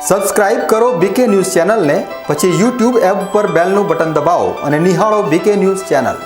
Subscribe કરો બીકે news ચેનલને, પછી YouTube એપ પર બેલનું બટન દબાવો અને નિહાળો બીકે ન્યૂઝ ચેનલ।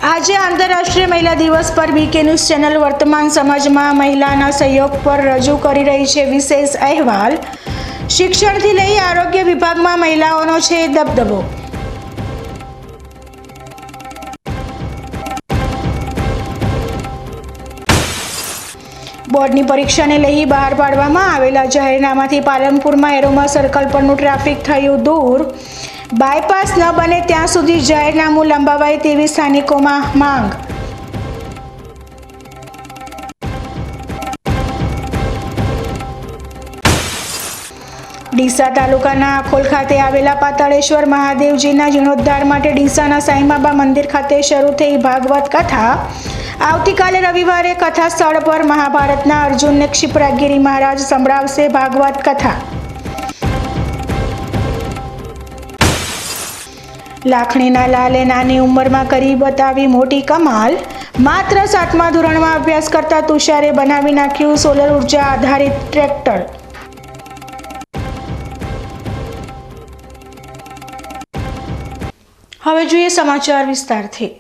આજે આંતરરાષ્ટ્રીય મહિલા દિવસ પર બીકે ન્યૂઝ ચેનલ વર્તમાન સમાજમાં મહિલાના સહયોગ પર રજૂ કરી રહી છે વિશેષ અહેવાલ। શિક્ષણથી લઈ આરોગ્ય વિભાગમાં મહિલાઓનો છે દબદબો। બોર્ડની પરીક્ષાને લઈ બહાર પાડવામાં આવેલા જાહેરનામાથી પાલનપુરમાં એરોમા સર્કલ પરનું ટ્રાફિક થયું દૂર। બાયપાસ ન બને ત્યાં સુધી જાહેરનામું લંબાવાય તેવી સ્થાનિકોમાં માંગ। ડીસા તાલુકાના આખોલ ખાતે આવેલા પાતાળેશ્વર મહાદેવજીના જીર્ણોદ્ધાર માટે ડીસાના સાંઈબાબા મંદિર ખાતે શરૂ થઈ ભાગવત કથા। આવતીકાલે રવિવારે કથા સ્થળ પર મહાભારતના અર્જુનને ક્ષિપ્રાગિરી મહારાજ સંભળાવશે ભાગવત કથા। લાખણીના લાલે નાની ઉંમરમાં કરી બતાવી મોટી કમાલ। માત્ર 7મા ધોરણમાં અભ્યાસ કરતા તુષારે બનાવી નાખ્યું સોલર ઉર્જા આધારિત ટ્રેક્ટર। હવે જોઈએ સમાચાર વિસ્તારથી।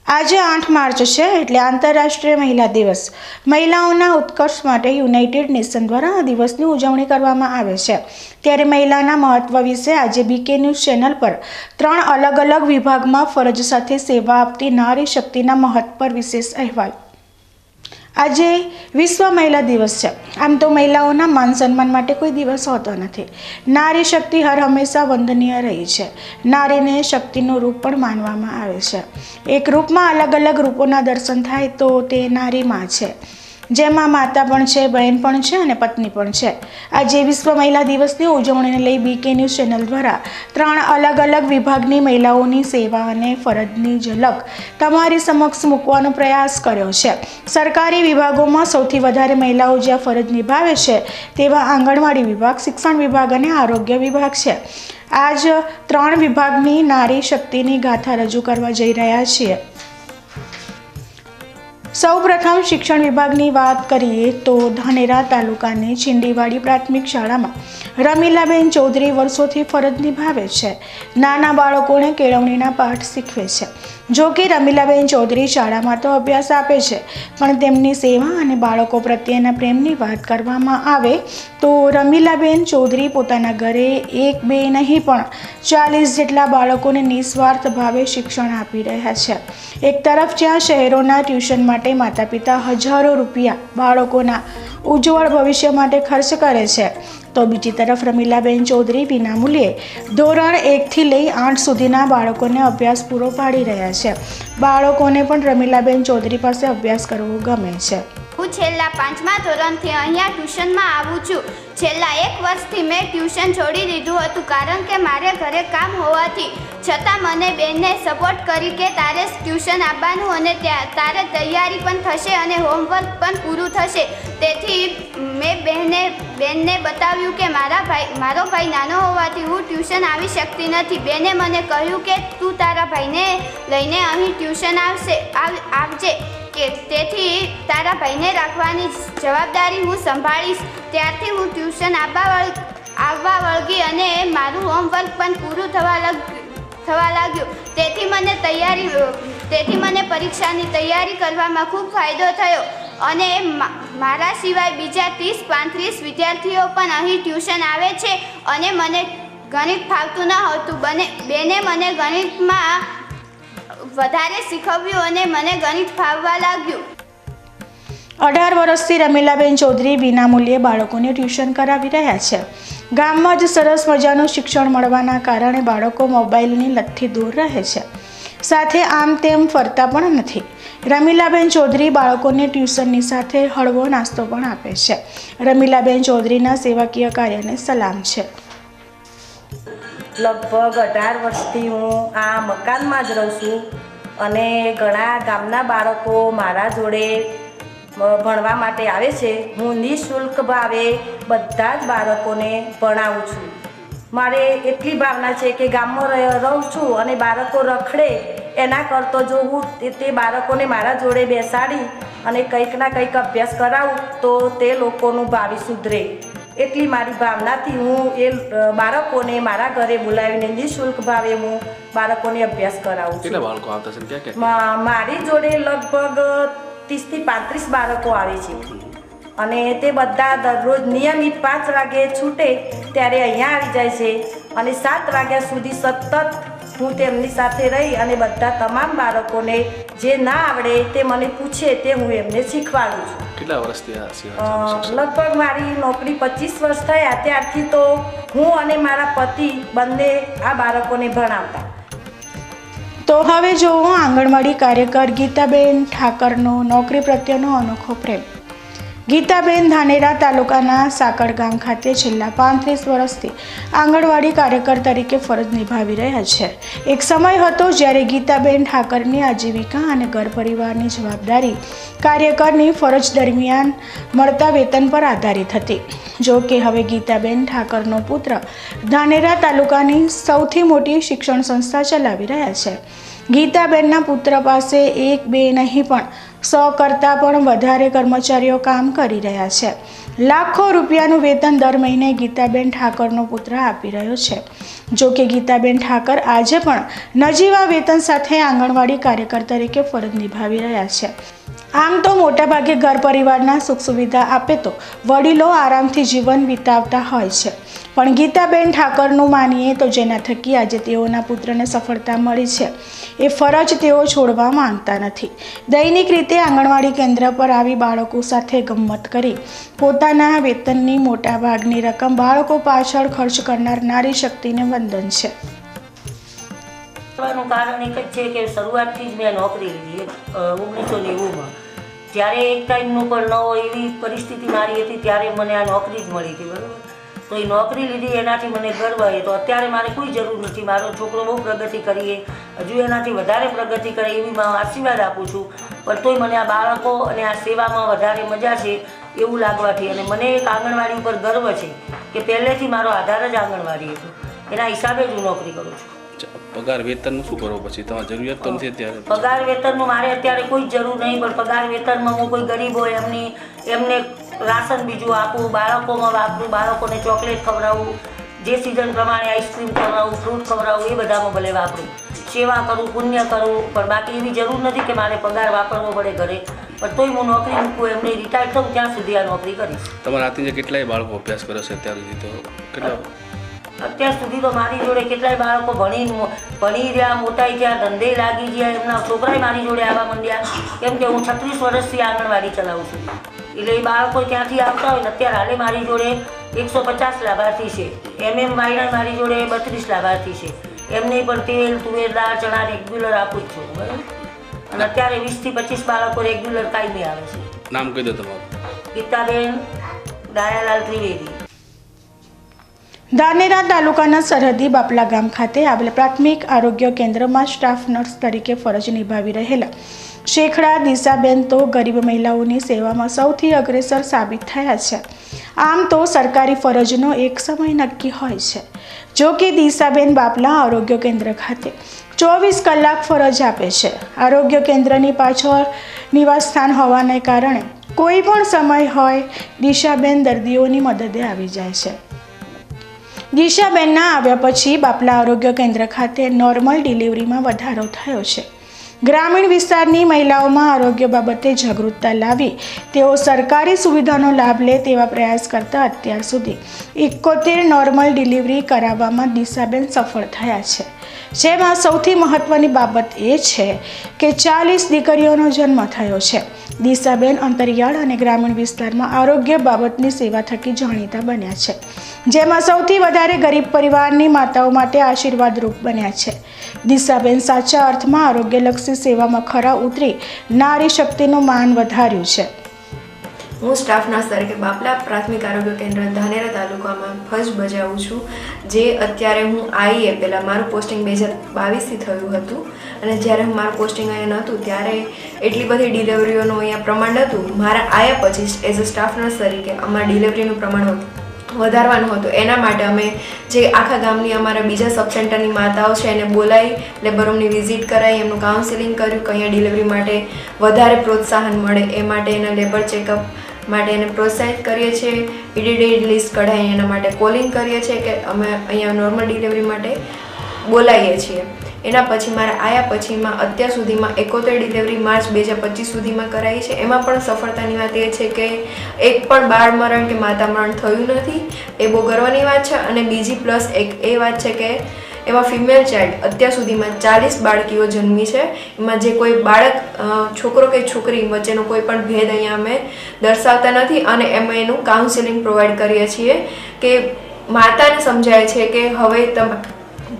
આજે 8 માર્ચ છે એટલે આંતરરાષ્ટ્રીય મહિલા દિવસ। મહિલાઓના ઉત્કર્ષ માટે યુનાઇટેડ નેશન દ્વારા આ દિવસની ઉજવણી કરવામાં આવે છે। ત્યારે મહિલાના મહત્વ વિશે આજે બીકે ન્યૂઝ ચેનલ પર 3 અલગ અલગ વિભાગમાં ફરજ સાથે સેવા આપતી નારી શક્તિના મહત્વ પર વિશેષ અહેવાલ। આજે વિશ્વ મહિલા દિવસ છે। આમ તો મહિલાઓના માન સન્માન માટે કોઈ દિવસ હોતો નથી। નારી શક્તિ હર હંમેશા વંદનીય રહી છે। નારીને શક્તિનું રૂપ પણ માનવામાં આવે છે। એક રૂપમાં અલગ અલગ રૂપોના દર્શન થાય તો તે નારી માં છે, જેમાં માતા પણ છે, બહેન પણ છે અને પત્ની પણ છે। આજે વિશ્વ મહિલા દિવસની ઉજવણીને લઈ બીકે ન્યૂઝ ચેનલ દ્વારા 3 અલગ અલગ વિભાગની મહિલાઓની સેવા અને ફરજની ઝલક તમારી સમક્ષ મૂકવાનો પ્રયાસ કર્યો છે। સરકારી વિભાગોમાં સૌથી વધારે મહિલાઓ જ્યાં ફરજ નિભાવે છે તેવા આંગણવાડી વિભાગ, શિક્ષણ વિભાગ અને આરોગ્ય વિભાગ છે। આજ 3 વિભાગની નારી શક્તિની ગાથા રજૂ કરવા જઈ રહ્યા છીએ। સૌપ્રથમ શિક્ષણ વિભાગની વાત કરીએ તો ધાનેરા તાલુકાની છીંડીવાડી પ્રાથમિક શાળામાં રમીલાબેન ચૌધરી વર્ષોથી ફરજ નિભાવે છે। નાના બાળકોને કેળવણીના પાઠ શીખવે છે। જો કે રમીલાબેન ચૌધરી શાળામાં તો અભ્યાસ આપે છે, પણ તેમની સેવા અને બાળકો પ્રત્યેના પ્રેમની વાત કરવામાં આવે તો રમીલાબેન ચૌધરી પોતાના ઘરે 1-2 નહીં પણ 40 જેટલા બાળકોને નિસ્વાર્થ ભાવે શિક્ષણ આપી રહ્યા છે। એક તરફ જ્યાં શહેરોના ટ્યુશન માટે માતા પિતા હજારો રૂપિયા બાળકોના ઉજ્જવળ ભવિષ્ય માટે ખર્ચ કરે છે, તો બીજી તરફ રમીલાબેન ચૌધરી વિનામૂલ્યે ધોરણ 1 થી લઈ 8 સુધીના બાળકોને અભ્યાસ પૂરો પાડી રહ્યા છે। બાળકોને પણ રમીલાબેન ચૌધરી પાસે અભ્યાસ કરવો ગમે છે। હું છેલ્લા 5મા ધોરણથી અહીંયા ટ્યુશનમાં આવું છું। છેલ્લા 1 વર્ષથી મેં ટ્યુશન છોડી દીધું હતું, કારણ કે મારે ઘરે કામ હોવાથી છતાં મને બેનને સપોર્ટ કરી કે તારે ટ્યુશન આવવાનું અને તારે તૈયારી પણ થશે અને હોમવર્ક પણ પૂરું થશે। તેથી મેં બેનને બતાવ્યું કે મારો ભાઈ નાનો હોવાથી હું ટ્યુશન આવી શકતી નથી। બેને મને કહ્યું કે તું તારા ભાઈને લઈને અહીં ટ્યુશન આવજે, કે તેથી તારા ભાઈને રાખવાની જવાબદારી હું સંભાળીશ। ત્યારથી હું ટ્યુશન આવવા વળગી અને મારું હોમવર્ક પણ પૂરું થવા લાગ્યું। તેથી મને પરીક્ષાની તૈયારી કરવામાં ખૂબ ફાયદો થયો। અને મારા સિવાય બીજા 30-35 વિદ્યાર્થીઓ પણ અહીં ટ્યુશન આવે છે અને મને ગણિત ફાવતું ન હતું. બેને મને ગણિતમાં વધારે શીખવ્યું અને મને ગણિત ફાવવા લાગ્યું. 18 વર્ષથી રમીલાબેન ચૌધરી વિનામૂલ્યે બાળકોને ટ્યુશન કરાવી રહ્યા છે. ગામમાં જ સરસ મજાનું શિક્ષણ મળવાના કારણે બાળકો મોબાઈલની લતથી દૂર રહે છે, સાથે આમ તેમ ફરતા પણ નથી. રમીલાબેન ચૌધરી બાળકોને ટ્યુશનની સાથે હળવો નાસ્તો પણ આપે છે. રમીલાબેન ચૌધરીના સેવાકીય કાર્યને સલામ છે. લગભગ 18 વર્ષથી હું આ મકાનમાં જ રહું છું અને ઘણા ગામના બાળકો મારા જોડે ભણવા માટે આવે છે. હું નિઃશુલ્ક ભાવે બધા જ બાળકોને ભણાવું છું. મારે એટલી ભાવના છે કે ગામમાં રહું છું અને બાળકો રખડે એના કરતો જો હું તે બાળકોને મારા જોડે બેસાડી અને કંઈક ના કંઈક અભ્યાસ કરાવું તો તે લોકોનું ભાવિ સુધરે. એટલી મારી ભાવનાથી હું એ બાળકોને મારા ઘરે બોલાવીને નિઃશુલ્ક ભાવે હું બાળકોને અભ્યાસ કરાવું છું. બાળકો આવતા છે? મારી જોડે લગભગ 30 થી 35 બાળકો આવે છે અને તે બધા દરરોજ નિયમિત 5 વાગે છૂટે ત્યારે અહીંયા આવી જાય છે અને 7 વાગ્યા સુધી સતત હું તેમની સાથે રહી અને બધા તમામ બાળકોને જે ના આવડે તે મને પૂછે તે હું એમને શીખવાડું છું. કેટલા વર્ષથી લગભગ મારી નોકરી 25 વર્ષ થયા ત્યારથી તો હું અને મારા પતિ બંને આ બાળકોને ભણાવતા. તો હવે જોવો આંગણવાડી કાર્યકર ગીતાબેન ઠાકરનો નોકરી પ્રત્યેનો અનોખો પ્રેમ. ગીતાબેન ધાનેરા તાલુકાના સાકળ ગામ ખાતે છેલ્લા 35 વર્ષથી આંગણવાડી કાર્યકર તરીકે ફરજ નિભાવી રહ્યા છે. એક સમય હતો જ્યારે ગીતાબેન ઠાકરની આજીવિકા અને ઘર પરિવારની જવાબદારી કાર્યકરની ફરજ દરમિયાન મળતા વેતન પર આધારિત હતી. જો કે હવે ગીતાબેન ઠાકરનો પુત્ર ધાનેરા તાલુકાની સૌથી મોટી શિક્ષણ સંસ્થા ચલાવી રહ્યા છે. ગીતાબેનના પુત્ર પાસે 1-2 નહીં પણ 100 કરતાં પણ વધારે કર્મચારીઓ કામ કરી રહ્યા છે. લાખો રૂપિયાનું વેતન દર મહિને ગીતાબેન ઠાકરનો પુત્ર આપી રહ્યો છે. જો કે ગીતાબેન ઠાકર આજે પણ નજીવા વેતન સાથે આંગણવાડી કાર્યકર તરીકે ફરજ નિભાવી રહ્યા છે. આમ તો મોટાભાગે ઘર પરિવારના સુખ સુવિધા આપે તો વડીલો આરામથી જીવન વિતાવતા હોય છે, પણ ગીતાબેન ઠાકરનું માનીએ તો જેના થકી આજે તેઓના પુત્રને સફળતા મળી છે એ ફરજ તેઓ છોડવા માંગતા નથી. દૈનિક રીતે આંગણવાડી કેન્દ્ર પર આવી બાળકો સાથે ગમ્મત કરી પોતાના વેતનની મોટાભાગની રકમ બાળકો પાછળ ખર્ચ કરનાર નારી શક્તિને વંદન છે. નું કારણ એક જ છે કે શરૂઆતથી જ મેં નોકરી લીધી 1990માં. જ્યારે એક ટાઈમનું પણ ન હોય એવી પરિસ્થિતિ મારી હતી ત્યારે મને આ નોકરી જ મળી હતી, બરાબર. તો એ નોકરી લીધી એનાથી મને ગર્વ છે. તો અત્યારે મારે કોઈ જરૂર નથી. મારો છોકરો બહુ પ્રગતિ કરીએ, હજુ એનાથી વધારે પ્રગતિ કરે એવી હું આશીર્વાદ આપું છું. પણ તોય મને આ બાળકો અને આ સેવામાં વધારે મજા છે એવું લાગવાથી અને મને એક આંગણવાડી ઉપર ગર્વ છે કે પહેલેથી મારો આધાર જ આંગણવાડી હતો. એના હિસાબે જ હું નોકરી કરું છું. પગાર વેતનનું શું કરો પછી? તમારે જરૂરિયાત તો નથી અત્યારે? પગાર વેતનનું મારે અત્યારે કોઈ જરૂર નહીં, પણ પગાર વેતનમાં હું કોઈ ગરીબ હોય એમને રાશન બીજું આપું, બાળકોમાં વાપરું, બાળકોને ચોકલેટ ખવડાવું, જે સિઝન પ્રમાણે આઈસ્ક્રીમ ખવડાવું, ફ્રૂટ ખવડાવું, એ બધામાં ભલે વાપરું. સેવા કરું, પુણ્ય કરું, પણ બાકી એવી જરૂર નથી કે મારે પગાર વાપરવો પડે ઘરે. પણ તોય હું નોકરી મૂકું, એમને રિટાયર થઉં ત્યાં સુધી આ નોકરી કરીશ. તમારા હાથની જે કેટલાય બાળકો અભ્યાસ કરે છે અત્યાર સુધી? તો કેટલા અત્યાર સુધી તો મારી જોડે કેટલાય બાળકો ભણી રહ્યા, મોટાઈ થયા, ધંધે લાગી ગયા, એમના છોકરાએ મારી જોડે આવવા માંડ્યા. કેમ કે હું 36 વર્ષથી આંગણવાડી ચલાવું છું. એટલે એ બાળકો ત્યાંથી આવતા હોય ને અત્યારે હાલે મારી જોડે 150 લાભાર્થી છે. વાયણા મારી જોડે 32 લાભાર્થી છે. એમને પણ તેલ, તુવેર, દાળ, ચણા રેગ્યુલર આપું જ છું, બરાબર. અને અત્યારે 20 થી 25 બાળકો રેગ્યુલર કાયમી આવે છે. નામ કહી દો તમારું. ગીતાબેન દયાલાલ ત્રિવેદી. ધાનેરા તાલુકાના સરહદી બાપલા ગામ ખાતે આવેલ પ્રાથમિક આરોગ્ય કેન્દ્રમાં સ્ટાફ નર્સ તરીકે ફરજ નિભાવી રહેલા શેખડા દિશાબેન તો ગરીબ મહિલાઓની સેવામાં સૌથી અગ્રેસર સાબિત થયા છે. આમ તો સરકારી ફરજનો એક સમય નક્કી હોય છે. જો કે દિશાબેન બાપલા આરોગ્ય કેન્દ્ર ખાતે 24 કલાક ફરજ આપે છે. આરોગ્ય કેન્દ્રની પાછળ નિવાસસ્થાન હોવાને કારણે કોઈ પણ સમય હોય દિશાબેન દર્દીઓની મદદે આવી જાય છે. દિશાબેનના આવ્યા પછી બાપલા આરોગ્ય કેન્દ્ર ખાતે નોર્મલ ડિલિવરીમાં વધારો થયો છે. ગ્રામીણ વિસ્તારની મહિલાઓમાં આરોગ્ય બાબતે જાગૃતતા લાવી તેઓ સરકારી સુવિધાનો લાભ લે તેવા પ્રયાસ કરતા અત્યાર સુધી 71 નોર્મલ ડિલિવરી કરાવવામાં દિશાબેન સફળ થયા છે, જેમાં સૌથી મહત્વની બાબત એ છે કે 40 દીકરીઓનો જન્મ થયો છે. દિશાબેન અંતરિયાળ અને ગ્રામીણ વિસ્તારમાં આરોગ્ય બાબતની સેવા થકી જાણીતા બન્યા છે, જેમાં સૌથી વધારે ગરીબ પરિવારની માતાઓ માટે આશીર્વાદરૂપ બન્યા છે. દિશાબેન સાચા અર્થમાં આરોગ્યલક્ષી સેવામાં ખરા ઉતરી નારી શક્તિનું માન વધાર્યું છે. હું સ્ટાફ નર્સ તરીકે બાપલા પ્રાથમિક આરોગ્ય કેન્દ્ર ધાનેરા તાલુકામાં ફરજ બજાવું છું. જે અત્યારે હું આવીએ પહેલાં મારું પોસ્ટિંગ 2022થી થયું હતું અને જ્યારે મારું પોસ્ટિંગ અહીંયા નહોતું ત્યારે એટલી બધી ડિલિવરીઓનું અહીંયા પ્રમાણ હતું. મારા આવ્યા પછી એઝ અ સ્ટાફ નર્સ તરીકે અમારા ડિલિવરીનું પ્રમાણ વધારવાનું હતું. એના માટે અમે જે આખા ગામની અમારા બીજા સબ સેન્ટરની માતાઓ છે એને બોલાવી લેબર રૂમની વિઝિટ કરાવી, એમનું કાઉન્સેલિંગ કર્યું કે અહીંયા ડિલિવરી માટે વધારે પ્રોત્સાહન મળે એ માટે એના લેબર ચેકઅપ માટે એને પ્રોત્સાહિત કરીએ છીએ. પીડીડી લિસ્ટ કઢાવી એના માટે કોલિંગ કરીએ છીએ કે અમે અહીંયા નોર્મલ ડિલિવરી માટે બોલાવીએ છીએ. એના પછી મારા આવ્યા પછીમાં અત્યાર સુધીમાં 71 ડિલિવરી માર્ચ 2025 સુધીમાં કરાવી છે. એમાં પણ સફળતાની વાત એ છે કે એક પણ બાળ મરણ કે માતા મરણ થયું નથી, એ બહુ ગર્વની વાત છે. અને બીજી પ્લસ એક એ વાત છે કે એમાં ફિમેલ ચાઇલ્ડ અત્યાર સુધીમાં 40 બાળકીઓ જન્મી છે. એમાં જે કોઈ બાળક છોકરો કે છોકરી વચ્ચેનો કોઈ પણ ભેદ અહીંયા અમે દર્શાવતા નથી અને એમાં એનું કાઉન્સેલિંગ પ્રોવાઈડ કરીએ છીએ કે માતાને સમજાય છે કે હવે તમે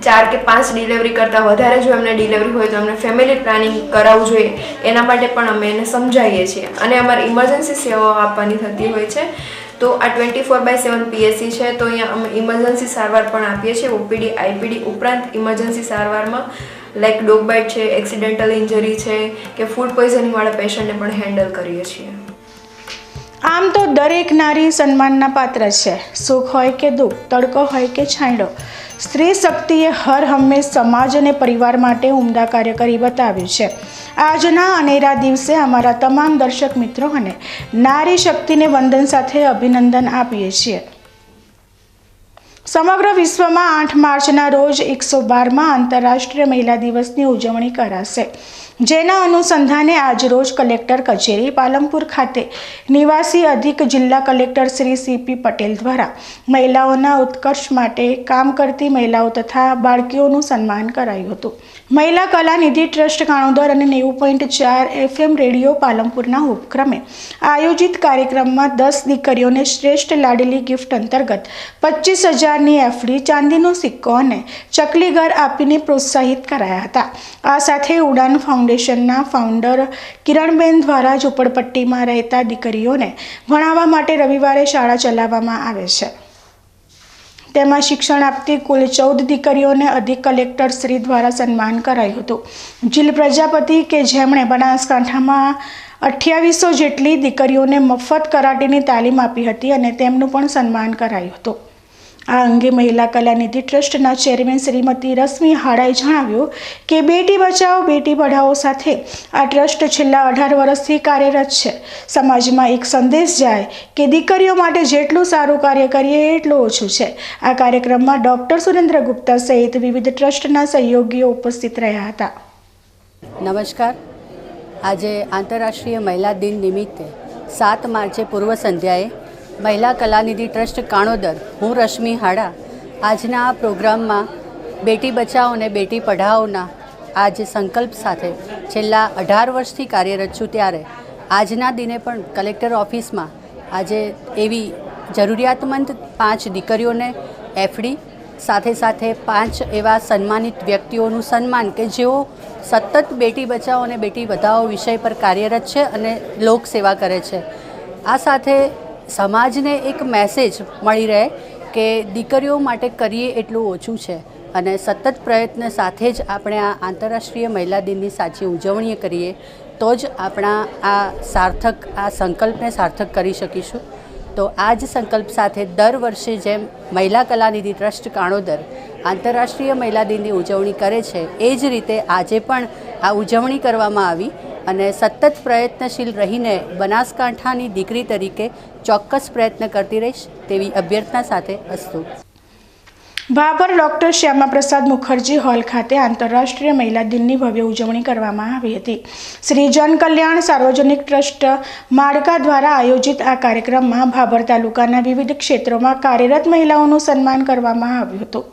4 કે 5 ડિલિવરી કરતાં વધારે જો એમને ડિલિવરી હોય તો અમને ફેમિલી પ્લાનિંગ કરાવવું જોઈએ. એના માટે પણ અમે એને સમજાવીએ છીએ અને અમારે ઇમરજન્સી સેવાઓ આપવાની થતી હોય છે. તો આ 24/7 પીએસસી છે, તો અહીંયા અમે ઇમરજન્સી સારવાર પણ આપીએ છીએ. ઓપીડી આઈપીડી ઉપરાંત ઇમરજન્સી સારવારમાં લાઈક ડોગ બાઇટ છે, એક્સિડેન્ટલ ઇન્જરી છે કે ફૂડ પોઈઝનિંગવાળા પેશન્ટને પણ હેન્ડલ કરીએ છીએ. આમ તો દરેક નારી સન્માનના પાત્ર છે. સુખ હોય કે દુઃખ, તડકો હોય કે છાંયડો, સ્ત્રી શક્તિએ હર હંમેશ સમાજ અને પરિવાર માટે ઉમદા કાર્ય કરી બતાવ્યું છે. આજના અનેરા દિવસે અમારા તમામ દર્શક મિત્રો અને નારી શક્તિને વંદન સાથે અભિનંદન આપીએ છીએ. સમગ્ર વિશ્વમાં 8 માર્ચના રોજ 112માં આંતરરાષ્ટ્રીય મહિલા દિવસની ઉજવણી કરાશે, જેના અનુસંધાને આજરોજ કલેક્ટર કચેરી પાલનપુર ખાતે નિવાસી અધિક જિલ્લા કલેક્ટર શ્રી CP પટેલ દ્વારા મહિલાઓના ઉત્કર્ષ માટે કામ કરતી મહિલાઓ તથા બાળકીઓનું સન્માન કરાયું હતું. મહિલા કલાનિધિ ટ્રસ્ટ કાણોદર અને 90.4 FM રેડિયો પાલનપુરના ઉપક્રમે આયોજિત કાર્યક્રમમાં 10 દીકરીઓને શ્રેષ્ઠ લાડલી ગિફ્ટ અંતર્ગત 25,000ની એફડી, ચાંદીનો સિક્કો અને ચકલી ઘર આપીને પ્રોત્સાહિત કરાયા હતા. આ સાથે ઉડાન ફાઉન્ડેશનના ફાઉન્ડર કિરણબેન દ્વારા ઝૂંપડપટ્ટીમાં રહેતા દીકરીઓને ભણાવવા માટે રવિવારે શાળા ચલાવવામાં આવે છે. તેમાં શિક્ષણ આપતી કુલ 14 દીકરીઓને અધિક કલેક્ટર શ્રી દ્વારા સન્માન કરાયું હતું. જીલ પ્રજાપતિ કે જેમણે બનાસકાંઠામાં 2800 જેટલી દીકરીઓને મફત કરાટેની તાલીમ આપી હતી અને તેમનું પણ સન્માન કરાયું હતું. આ અંગે મહિલા કલાનિધિ ટ્રસ્ટના ચેરમેન શ્રીમતી રશ્મિ હાડાએ જણાવ્યું કે બેટી બચાવો બેટી પઢાઓ સાથે આ ટ્રસ્ટ છેલ્લા 18 વર્ષથી કાર્યરત છે. સમાજમાં એક સંદેશ જાય કે દીકરીઓ માટે જેટલું સારું કાર્ય કરીએ એટલું ઓછું છે. આ કાર્યક્રમમાં ડૉક્ટર સુરેન્દ્ર ગુપ્તા સહિત વિવિધ ટ્રસ્ટના સહયોગીઓ ઉપસ્થિત રહ્યા હતા. નમસ્કાર. આજે આંતરરાષ્ટ્રીય મહિલા દિન નિમિત્તે 7 માર્ચે પૂર્વ સંધ્યાએ મહિલા કલાનિધિ ટ્રસ્ટ કાણોદર, હું રશ્મિ હાડા, આજના આ પ્રોગ્રામમાં બેટી બચાવો અને બેટી પઢાઓના આ જે સંકલ્પ સાથે છેલ્લા 18 વર્ષથી કાર્યરત છું, ત્યારે આજના દિને પણ કલેક્ટર ઓફિસમાં આજે એવી જરૂરિયાતમંદ 5 દીકરીઓને એફડી, સાથે સાથે 5 એવા સન્માનિત વ્યક્તિઓનું સન્માન કે જેઓ સતત બેટી બચાવો અને બેટી પઢાઓ વિષય પર કાર્યરત છે અને લોક સેવા કરે છે. આ સાથે સમાજને એક મેસેજ મળી રહે કે દીકરીઓ માટે કરીએ એટલું ઓછું છે અને સતત પ્રયત્ન સાથે જ આપણે આ આંતરરાષ્ટ્રીય મહિલા દિનની સાચી ઉજવણી કરીએ તો જ આપણા આ સંકલ્પને સાર્થક કરી શકીશું. તો આ જ સંકલ્પ સાથે દર વર્ષે જેમ મહિલા કલાનિધિ ટ્રસ્ટ કાણોદર આંતરરાષ્ટ્રીય મહિલા દિનની ઉજવણી કરે છે, એ જ રીતે આજે પણ આ ઉજવણી કરવામાં આવી અને સતત પ્રયત્નશીલ રહીને બનાસકાંઠાની દીકરી તરીકે ચોક્કસ પ્રયત્ન કરતી રહીશ તેવી અભ્યર્થના સાથે અસ્તુ. ભાભર ડૉક્ટર શ્યામાપ્રસાદ મુખર્જી હોલ ખાતે આંતરરાષ્ટ્રીય મહિલા દિનની ભવ્ય ઉજવણી કરવામાં આવી હતી. શ્રી જન કલ્યાણ સાર્વજનિક ટ્રસ્ટ માળકા દ્વારા આયોજિત આ કાર્યક્રમમાં ભાભર તાલુકાના વિવિધ ક્ષેત્રોમાં કાર્યરત મહિલાઓનું સન્માન કરવામાં આવ્યું હતું.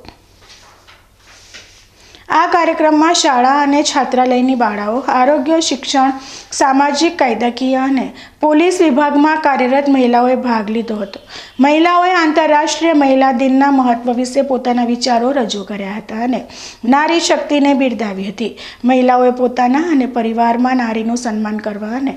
આ કાર્યક્રમમાં શાળા અને છાત્રાલયની બાળાઓ, આરોગ્ય, શિક્ષણ, સામાજિક, કાયદાકીય અને પોલીસ વિભાગમાં કાર્યરત મહિલાઓએ ભાગ લીધો હતો. મહિલાઓએ આંતરરાષ્ટ્રીય મહિલા દિનના મહત્વ વિશે પોતાના વિચારો રજૂ કર્યા હતા અને નારી શક્તિને બિરદાવી હતી. મહિલાઓએ પોતાના અને પરિવારમાં નારીનું સન્માન કરવા અને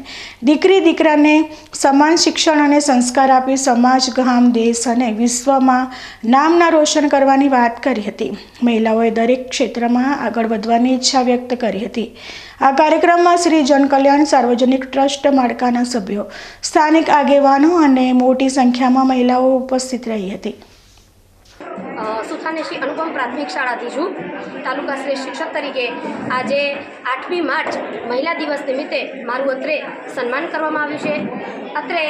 દીકરી દીકરાને સમાન શિક્ષણ અને સંસ્કાર આપી સમાજ, ગામ, દેશ અને વિશ્વમાં નામના રોશન કરવાની વાત કરી હતી. મહિલાઓએ દરેક ક્ષેત્રમાં આગળ વધવાની ઈચ્છા વ્યક્ત કરી હતી. આ કાર્યક્રમમાં શ્રી જન કલ્યાણ સાર્વજનિક ટ્રસ્ટ માળકાના સભ્યો, સ્થાનિક આગેવાનો અને મોટી સંખ્યામાં મહિલાઓ ઉપસ્થિત રહી હતી. સુથાને શ્રી અનુપમ પ્રાથમિક શાળાથી છું. તાલુકા શ્રેષ્ઠ શિક્ષક તરીકે આજે 8મી માર્ચ મહિલા દિવસ નિમિત્તે મારું અત્રે સન્માન કરવામાં આવ્યું છે. અત્રે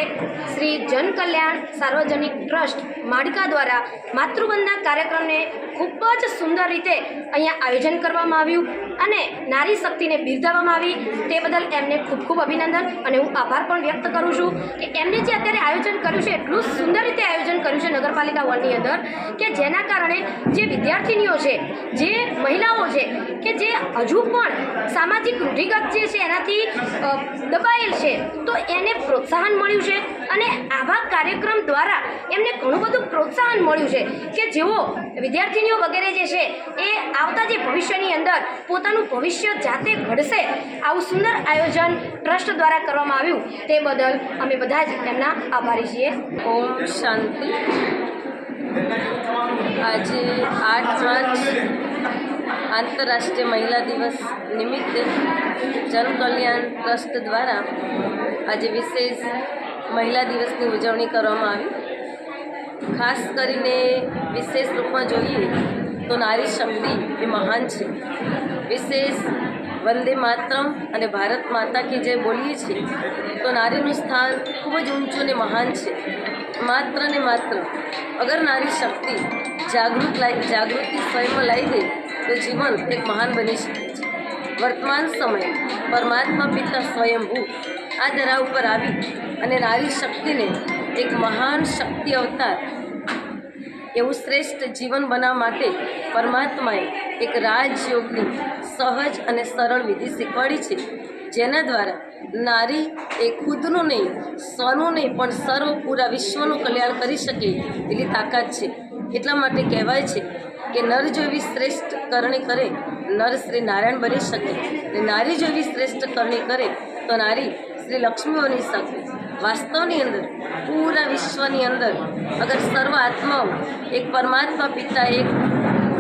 શ્રી જન કલ્યાણ સાર્વજનિક ટ્રસ્ટ માળકા દ્વારા માતૃવંદના કાર્યક્રમને ખૂબ જ સુંદર રીતે અહીંયા આયોજન કરવામાં આવ્યું અને નારી શક્તિને બિરદાવવામાં આવી. તે બદલ એમને ખૂબ ખૂબ અભિનંદન અને હું આભાર પણ વ્યક્ત કરું છું કે એમને જે અત્યારે આયોજન કર્યું છે એટલું સુંદર રીતે આયોજન કર્યું છે નગરપાલિકા હોલની અંદર કે જેના કારણે જે વિદ્યાર્થીનીઓ છે, જે મહિલાઓ છે કે જે હજુ પણ સામાજિક રૂઢિગત જે છે એનાથી દબાયેલ છે તો એને પ્રોત્સાહન મળ્યું છે અને આવા કાર્યક્રમ દ્વારા એમને ઘણું બધું પ્રોત્સાહન મળ્યું છે કે જેઓ વિદ્યાર્થીનીઓ વગેરે જે છે એ આવતા જે ભવિષ્યની અંદર પોતાનું ભવિષ્ય જાતે ઘડશે. આવું સુંદર આયોજન ટ્રસ્ટ દ્વારા કરવામાં આવ્યું તે બદલ અમે બધા જ એમના આભારી છીએ. ઓમ શાંતિ. આજે 8 માર્ચ આંતરરાષ્ટ્રીય મહિલા દિવસ નિમિત્તે જન કલ્યાણ ટ્રસ્ટ દ્વારા આજે વિશેષ મહિલા દિવસની ઉજવણી કરવામાં આવી. ખાસ કરીને વિશેષ રૂપમાં જોઈએ તો નારી શક્તિ એ મહાન છે. વિશેષ વંદે માતરમ અને ભારત માતા કી જય બોલીએ છીએ તો નારીનું સ્થાન ખૂબ જ ઊંચું અને મહાન છે. માત્ર ને માત્ર અગર નારી શક્તિ જાગૃતિ સ્વયંમાં લાવી દે તો જીવન એક મહાન બની શકે છે. વર્તમાન સમયે પરમાત્મા પિતા સ્વયંભૂ આ ધરા ઉપર આવી અને નારી શક્તિને એક મહાન શક્તિ અવતાર એવું શ્રેષ્ઠ જીવન બનાવવા માટે પરમાત્માએ એક રાજયોગની સહજ અને સરળ વિધિ શીખવાડી છે, જેના દ્વારા નારી એ ખુદનું નહીં, સ્વનું નહીં પણ સર્વ પૂરા વિશ્વનું કલ્યાણ કરી શકે એટલી તાકાત છે. એટલા માટે કહેવાય છે કે નર જો એવી શ્રેષ્ઠ કરણી કરે નર શ્રી નારાયણ બની શકે અને નારી જો એવી શ્રેષ્ઠ કરણી કરે તો નારી શ્રી લક્ષ્મી બની શકે. વાસ્તવની અંદર પૂરા વિશ્વની અંદર અગર સર્વ આત્માઓ એક પરમાત્મા પિતા, એક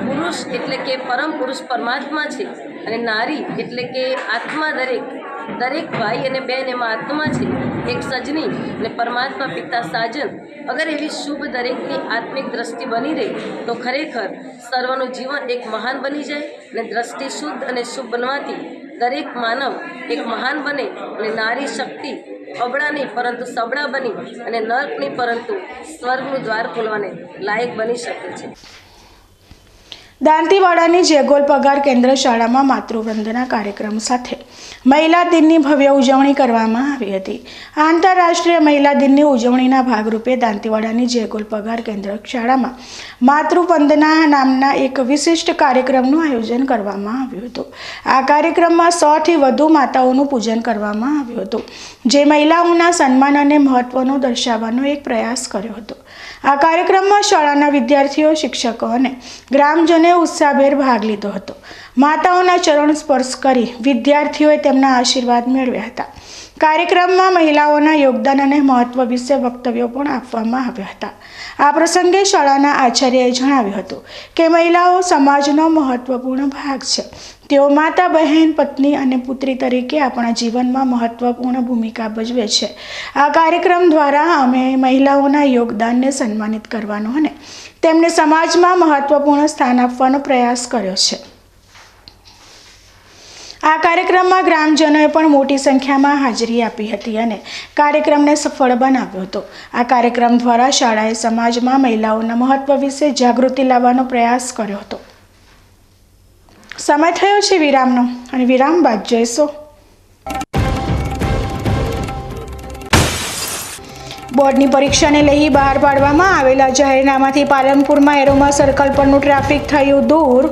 પુરુષ એટલે કે પરમ પુરુષ પરમાત્મા છે અને નારી એટલે કે આત્મા દરેક ભાઈ અને બહેન એમાં આત્મા છે, એક સજની અને પરમાત્મા પિતા સાજન. અગર એવી શુભ દરેકની આત્મિક દ્રષ્ટિ બની રહે તો ખરેખર સર્વનું જીવન એક મહાન બની જાય અને દ્રષ્ટિ શુદ્ધ અને શુભ બનવાથી દરેક માનવ એક મહાન બને અને નારી શક્તિ અબળા નહીં પરંતુ સબળા બની અને નર્ક નહીં પરંતુ સ્વર્ગનું દ્વાર ખોલવાને લાયક બની શકે છે. દાંતીવાડાની જેગોલ પગાર કેન્દ્ર શાળામાં માતૃવંદના કાર્યક્રમ સાથે મહિલા દિનની ભવ્ય ઉજવણી કરવામાં આવી હતી. આંતરરાષ્ટ્રીય મહિલા દિનની ઉજવણીના ભાગરૂપે દાંતીવાડાની જેગોલ પગાર કેન્દ્ર શાળામાં માતૃવંદના નામના એક વિશિષ્ટ કાર્યક્રમનું આયોજન કરવામાં આવ્યું હતું. આ કાર્યક્રમમાં 100થી વધુ માતાઓનું પૂજન કરવામાં આવ્યું હતું, જે મહિલાઓના સન્માન અને મહત્વનો દર્શાવવાનો એક પ્રયાસ કર્યો હતો. આ કાર્યક્રમમાં શાળાના વિદ્યાર્થીઓ, શિક્ષકો અને ગ્રામજનોએ ઉત્સાહભેર ભાગ લીધો હતો. માતાઓના ચરણ સ્પર્શ કરી વિદ્યાર્થીઓએ તેમના આશીર્વાદ મેળવ્યા હતા. કાર્યક્રમમાં મહિલાઓના યોગદાન અને મહત્વ વિશે વક્તવ્યો પણ આપવામાં આવ્યા હતા. આ પ્રસંગે શાળાના આચાર્યએ જણાવ્યું હતું કે મહિલાઓ સમાજનો મહત્વપૂર્ણ ભાગ છે. તેઓ માતા, બહેન, પત્ની અને પુત્રી તરીકે આપણા જીવનમાં મહત્વપૂર્ણ ભૂમિકા ભજવે છે. આ કાર્યક્રમ દ્વારા અમે મહિલાઓના યોગદાનને સન્માનિત કરવાનો અને તેમને સમાજમાં મહત્વપૂર્ણ સ્થાન આપવાનો પ્રયાસ કર્યો છે. આ કાર્યક્રમમાં ગ્રામજનોએ પણ મોટી સંખ્યામાં હાજરી આપી હતી અને કાર્યક્રમને સફળ બનાવ્યો હતો. આ કાર્યક્રમ દ્વારા શાળાએ સમાજમાં મહિલાઓના મહત્વ વિશે જાગૃતિ લાવવાનો પ્રયાસ કર્યો હતો. સમય થયો છે વિરામનો અને વિરામ બાદ જોઈશું. બોર્ડની પરીક્ષાને લઈ બહાર પાડવામાં આવેલા જાહેરનામાથી પાલનપુરમાં એરોમા સર્કલ પરનું ટ્રાફિક થયું દૂર.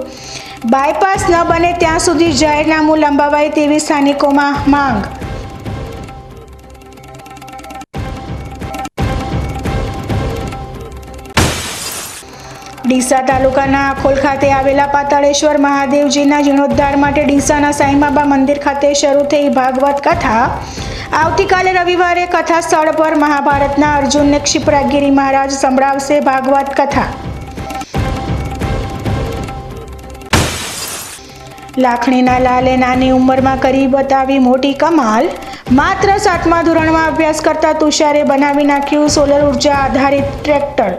બાયપાસ ન બને ત્યાં સુધી જાહેરનામું લંબાવાય તેવી સ્થાનિકોમાં માંગ. ડીસા તાલુકાના આખોલ ખાતે આવેલા પાતાળેશ્વર મહાદેવજીના જીર્ણોદ્ધાર માટે ડીસાના સાંઈબાબા મંદિર ખાતે શરૂ થઈ ભાગવત કથા. આવતીકાલે રવિવારે કથા સ્થળ પર મહાભારતના અર્જુનને ક્ષિપ્રાગિરી મહારાજ સંભળાવશે ભાગવત કથા. લાખણીના લાલે નાની ઉંમરમાં કરી બતાવી મોટી કમાલ. માત્ર 7મા ધોરણમાં અભ્યાસ કરતા તુષારે બનાવી નાખ્યું સોલર ઉર્જા આધારિત ટ્રેક્ટર.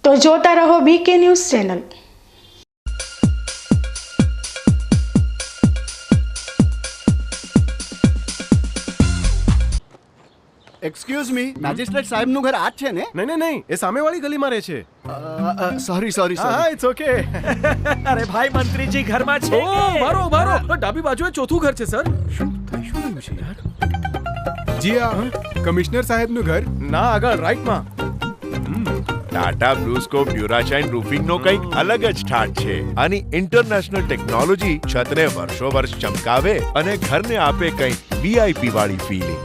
તો જોતા રહો BK news channel. Excuse me, magistrate સાહેબનું ઘર આ જ છે ને? નહીં, એ સામેવાળી ગલીમાં રહે છે. સોરી. હા, ઇટ્સ ઓકે. અરે ભાઈ, મંત્રીજી ઘરમાં છે. ઓ મારો ડાબી બાજુએ ચોથું ઘર છે સર. શું થયું છે યાર? જી હા, કમિશનર સાહેબનું ઘર? ના, આગળ રાઈટમાં. ટાટા બ્લુસ્કોપ ડ્યુરાશાઇન રૂફિંગનો કંઈક અલગ જ ઠાઠ છે. આની ઇન્ટરનેશનલ ટેકનોલોજી છતને વર્ષો વર્ષ ચમકાવે અને ઘરને આપે કંઈક VIP વાળી ફીલિંગ.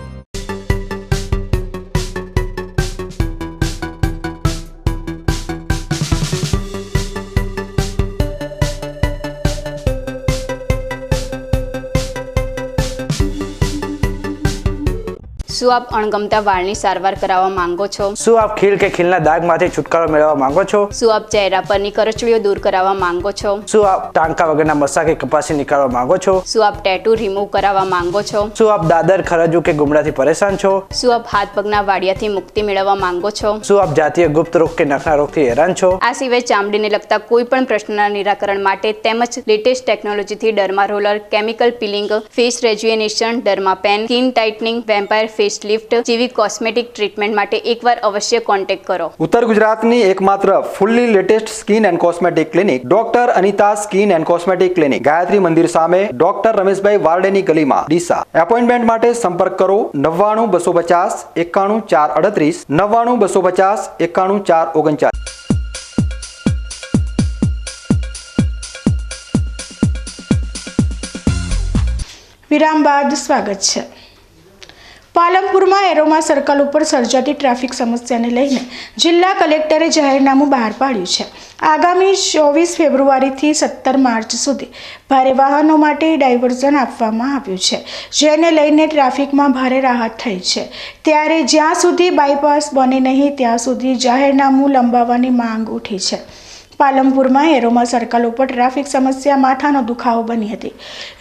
શું આપ અણગમતા વાળની સારવાર કરાવવા માંગો છો? શું આપ ખીલ કે ખીલના દાગમાંથી છુટકારો મેળવવા માંગો છો? શું આપ ચહેરા પરની કરચલીઓ દૂર કરાવવા માંગો છો? શું આપ ટાંકા વગરના મસા કે કપાસી નીકાળવા માંગો છો? શું આપ ટેટુ રિમૂવ કરાવવા માંગો છો? શું આપ દાદર, ખરજુ કે ગુમડાથી પરેશાન છો? શું આપ હાથ પગના વાડિયાથી મુક્તિ મેળવવા માંગો છો? શું આપ જાતીય ગુપ્ત રોગ કે નખના રોગથી હેરાન છો? આ સિવાય ચામડીને લગતા કોઈ પણ પ્રશ્નના નિરાકરણ માટે તેમજ લેટેસ્ટ ટેકનોલોજીથી derma roller, chemical peeling, face rejuvenation, derma pen, skin tightening, vampire face lift જેવી કોસ્મેટિક ટ્રીટમેન્ટ માટે એકવાર અવશ્ય કોન્ટેક્ટ કરો. ઉત્તર ગુજરાતની એકમાત્ર fully latest skin and cosmetic clinic doctor Anita skin and cosmetic clinic, Gayatri Mandir સામે, ડોક્ટર રમેશભાઈ વારડેની ગલીમાં, ડીસા. એપોઇન્ટમેન્ટ માટે સંપર્ક કરો 99 250 91 438, 99 250 91 439. વિરામ બાદ સ્વાગત છે. પાલનપુરમાં એરોમા સર્કલ ઉપર સર્જાતી ટ્રાફિક સમસ્યાને લઈને જિલ્લા કલેક્ટરે જાહેરનામું બહાર પાડ્યું છે. આગામી 24 ફેબ્રુઆરીથી 17 માર્ચ સુધી ભારે વાહનો માટે ડાયવર્ઝન આપવામાં આવ્યું છે, જેને લઈને ટ્રાફિકમાં ભારે રાહત થઈ છે. ત્યારે જ્યાં સુધી બાયપાસ બને નહીં ત્યાં સુધી જાહેરનામું લંબાવવાની માંગ ઉઠી છે. પાલનપુરમાં એરોમા સર્કલ ઉપર ટ્રાફિક સમસ્યા માથાનો દુખાવો બની હતી.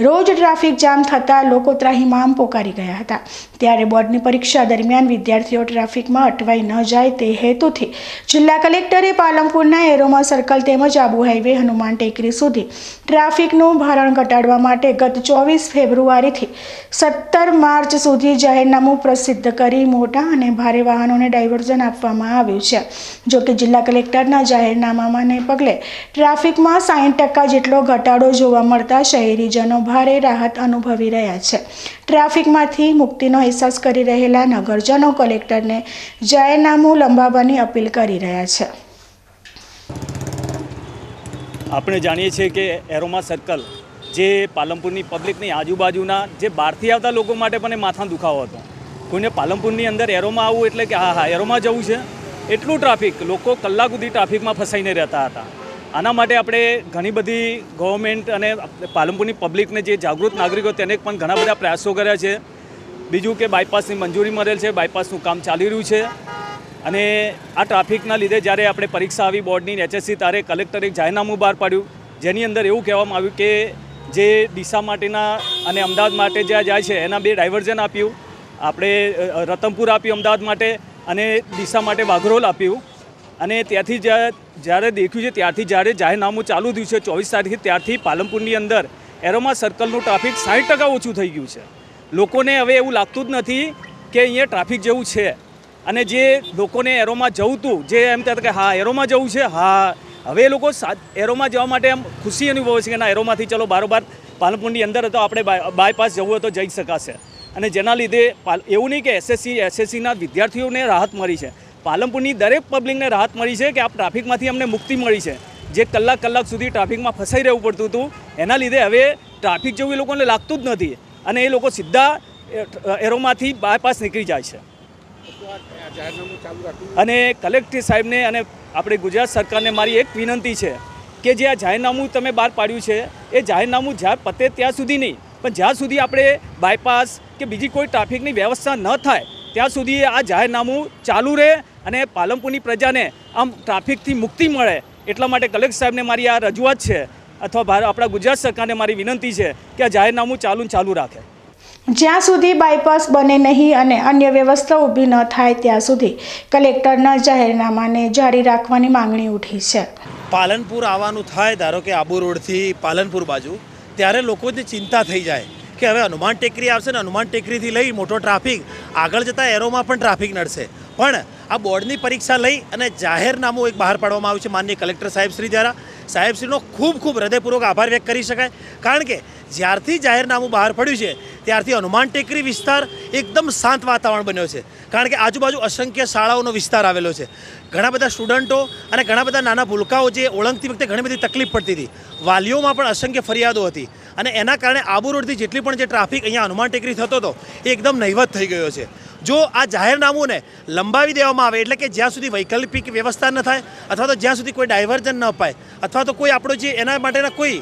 રોજ ટ્રાફિક જામ થતાં લોકો ત્રાહિમામ પોકારી ગયા હતા. ત્યારે બોર્ડની પરીક્ષા દરમિયાન વિદ્યાર્થીઓ ટ્રાફિકમાં અટવાઈ ન જાય તે હેતુથી જિલ્લા કલેક્ટરે પાલનપુરના એરોમા સર્કલ તેમજ આબુ હાઈવે હનુમાન ટેકરી સુધી ટ્રાફિકનું ભારણ ઘટાડવા માટે ગત 24 ફેબ્રુઆરીથી 17 માર્ચ સુધી જાહેરનામું પ્રસિદ્ધ કરી મોટા અને ભારે વાહનોને ડાયવર્ઝન આપવામાં આવ્યું છે. જોકે જિલ્લા કલેક્ટરના જાહેરનામાને પગલે ટ્રાફિકમાં 60% જેટલો ઘટાડો જોવા મળતા શહેરીજનો ભારે રાહત અનુભવી રહ્યા છે. ટ્રાફિકમાંથી મુક્તિનો અહેસાસ કરી રહેલા નગરજનો કલેક્ટરને જાહેરનામું લંબાવવાની અપીલ કરી રહ્યા છે. આપણે જાણીએ છીએ કે એરોમા સર્કલ જે પાલનપુરની પબ્લિકની આજુબાજુના જે બહારથી આવતા લોકો માટે પણ એ માથાનો દુખાવો હતો. કોઈને પાલનપુરની અંદર એરોમા આવવું એટલે કે હા એરોમા જવું છે, એટલું ટ્રાફિક, લોકો કલાક સુધી ટ્રાફિકમાં ફસાઈને રહેતા હતા. આના માટે આપણે ઘણી બધી ગવર્મેન્ટ અને પાલનપુરની પબ્લિકને જે જાગૃત નાગરિકો તેને પણ ઘણા બધા પ્રયાસો કર્યા છે. બીજું કે બાયપાસની મંજૂરી મળેલ છે, બાયપાસનું કામ ચાલી રહ્યું છે. અને આ ટ્રાફિકના લીધે જ્યારે આપણે પરીક્ષા આવી બોર્ડની HSC ત્યારે કલેક્ટરે એક જાહેરનામું બહાર પાડ્યું, જેની અંદર એવું કહેવામાં આવ્યું કે જે ડીસા માટેના અને અમદાવાદ માટે જ્યાં જાય છે એના 2 ડાયવર્ઝન આપ્યું. આપણે રતનપુર આપ્યું અમદાવાદ માટે અને ડીસા માટે વાઘરોલ આપ્યું. અને ત્યાંથી જ્યારે દેખ્યું છે ત્યારથી જ્યારે જાહેરનામું ચાલુ થયું છે 24 તારીખથી ત્યારથી પાલનપુરની અંદર એરોમા સર્કલનું ટ્રાફિક 60% ઓછું થઈ ગયું છે. લોકોને હવે એવું લાગતું જ નથી કે અહીંયા ટ્રાફિક જેવું છે. અને જે લોકોને એરોમાં જવું હતું, જે એમ કહેતા કે હા એરોમાં જવું છે, હા હવે એ લોકો એરોમાં જવા માટે એમ ખુશી અનુભવે છે કે ના એરોમાંથી ચલો બારોબાર પાલનપુરની અંદર હતો આપણે બાયપાસ જવું હોય તો જઈ શકાશે. અને જેના લીધે એવું નહીં કે એસએસસીના વિદ્યાર્થીઓને રાહત મળી છે, પાલનપુરની દરેક પબ્લિકને રાહત મળી છે કે આ ટ્રાફિકમાંથી અમને મુક્તિ મળી છે. જે કલાક સુધી ટ્રાફિકમાં ફસાઈ રહેવું પડતું હતું એના લીધે હવે ટ્રાફિક જેવું એ લોકોને લાગતું જ નથી અને એ લોકો સીધા એરોમાંથી બાયપાસ નીકળી જાય છે. અને કલેક્ટર સાહેબને અને આપણે ગુજરાત સરકારને મારી એક વિનંતી છે કે જે આ જાહેરનામું તમે બહાર પાડ્યું છે એ જાહેરનામું જ્યાં પતે ત્યાં સુધી નહીં, પણ જ્યાં સુધી આપણે બાયપાસ કે બીજી કોઈ ટ્રાફિકની વ્યવસ્થા ન થાય ત્યાં સુધી આ જાહેરનામું ચાલુ રહે અને પાલનપુરની પ્રજાને આમ ટ્રાફિકથી મુક્તિ મળે. એટલા માટે કલેક્ટર સાહેબને મારી આ રજૂઆત છે અથવા આપણા ગુજરાત સરકારને મારી વિનંતી છે કે આ જાહેરનામું ચાલુ રાખે. જ્યાં સુધી બાયપાસ બને નહીં અને અન્ય વ્યવસ્થા ઊભી ન થાય ત્યાં સુધી કલેક્ટરના જાહેરનામાને જારી રાખવાની માંગણી ઉઠી છે. પાલનપુર આવવાનું થાય, ધારો કે આબુ રોડથી પાલનપુર બાજુ, ત્યારે લોકોને ચિંતા થઈ જાય કે હવે હનુમાન ટેકરી આવશે ને હનુમાન ટેકરીથી લઈ મોટો ટ્રાફિક, આગળ જતાં એરોમાં પણ ટ્રાફિક નડશે. પણ આ બોર્ડની પરીક્ષા લઈ અને જાહેરનામું એક બહાર પાડવામાં આવ્યું છે માનનીય કલેક્ટર સાહેબશ્રી દ્વારા. સાહેબશ્રીનો ખૂબ હૃદયપૂર્વક આભાર વ્યક્ત કરી શકાય, કારણ કે જ્યારથી જાહેરનામું બહાર પડ્યું છે ત્યારથી હનુમાન ટેકરી વિસ્તાર એકદમ શાંત વાતાવરણ બન્યો છે. કારણ કે આજુબાજુ અસંખ્ય શાળાઓનો વિસ્તાર આવેલો છે. ઘણા બધા સ્ટુડન્ટો અને ઘણા બધા નાના ભૂલકાઓ જે ઓળંગતી વખતે ઘણી બધી તકલીફ પડતી હતી, વાલીઓમાં પણ અસંખ્ય ફરિયાદો હતી અને એના કારણે આબુ રોડથી જેટલી પણ જે ટ્રાફિક અહીંયા હનુમાન ટેકરી થતો હતો એ એકદમ નહિવત થઈ ગયો છે. જો આ જાહેરનામુંને લંબાવી દેવામાં આવે એટલે કે જ્યાં સુધી વૈકલ્પિક વ્યવસ્થા ન થાય અથવા તો જ્યાં સુધી કોઈ ડાયવર્ઝન ન અપાય અથવા તો કોઈ આપણો જે એના માટેના કોઈ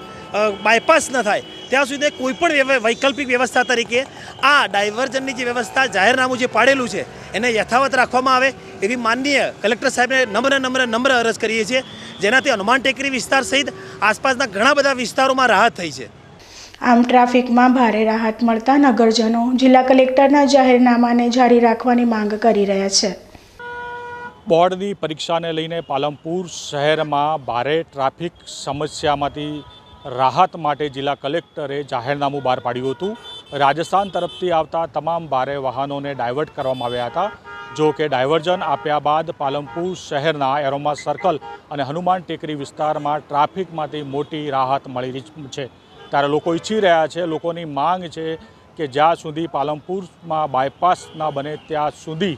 બાયપાસ ન થાય ત્યાં સુધી કોઈ પણ વૈકલ્પિક વ્યવસ્થા તરીકે આ ડાયવર્ઝનની જે વ્યવસ્થા જાહેરનામું જે પાડેલું છે એને યથાવત રાખવામાં આવે એવી માનનીય કલેક્ટર સાહેબને નમ્ર અરજ કરીએ છીએ, જેનાથી હનુમાન ટેકરી વિસ્તાર સહિત આસપાસના ઘણા બધા વિસ્તારોમાં રાહત થઈ છે. આમ ટ્રાફિકમાં ભારે રાહત મળતા નગરજનો જિલ્લા કલેક્ટરના જાહેરનામાને જારી રાખવાની માંગ કરી રહ્યા છે. બોર્ડની પરીક્ષાને લઈને પાલનપુર શહેરમાં ભારે ટ્રાફિક સમસ્યામાંથી રાહત માટે જિલ્લા કલેક્ટરે જાહેરનામું બહાર પાડ્યું હતું. રાજસ્થાન તરફથી આવતા તમામ ભારે વાહનોને ડાયવર્ટ કરવામાં આવ્યા હતા. જો કે ડાયવર્ઝન આપ્યા બાદ પાલનપુર શહેરના એરોમા સર્કલ અને હનુમાન ટેકરી વિસ્તારમાં ટ્રાફિકમાંથી મોટી રાહત મળી રહી છે. ત્યારે લોકો ઈચ્છી રહ્યા છે, લોકોની માંગ છે કે જ્યાં સુધી પાલનપુરમાં બાયપાસ ના બને ત્યાં સુધી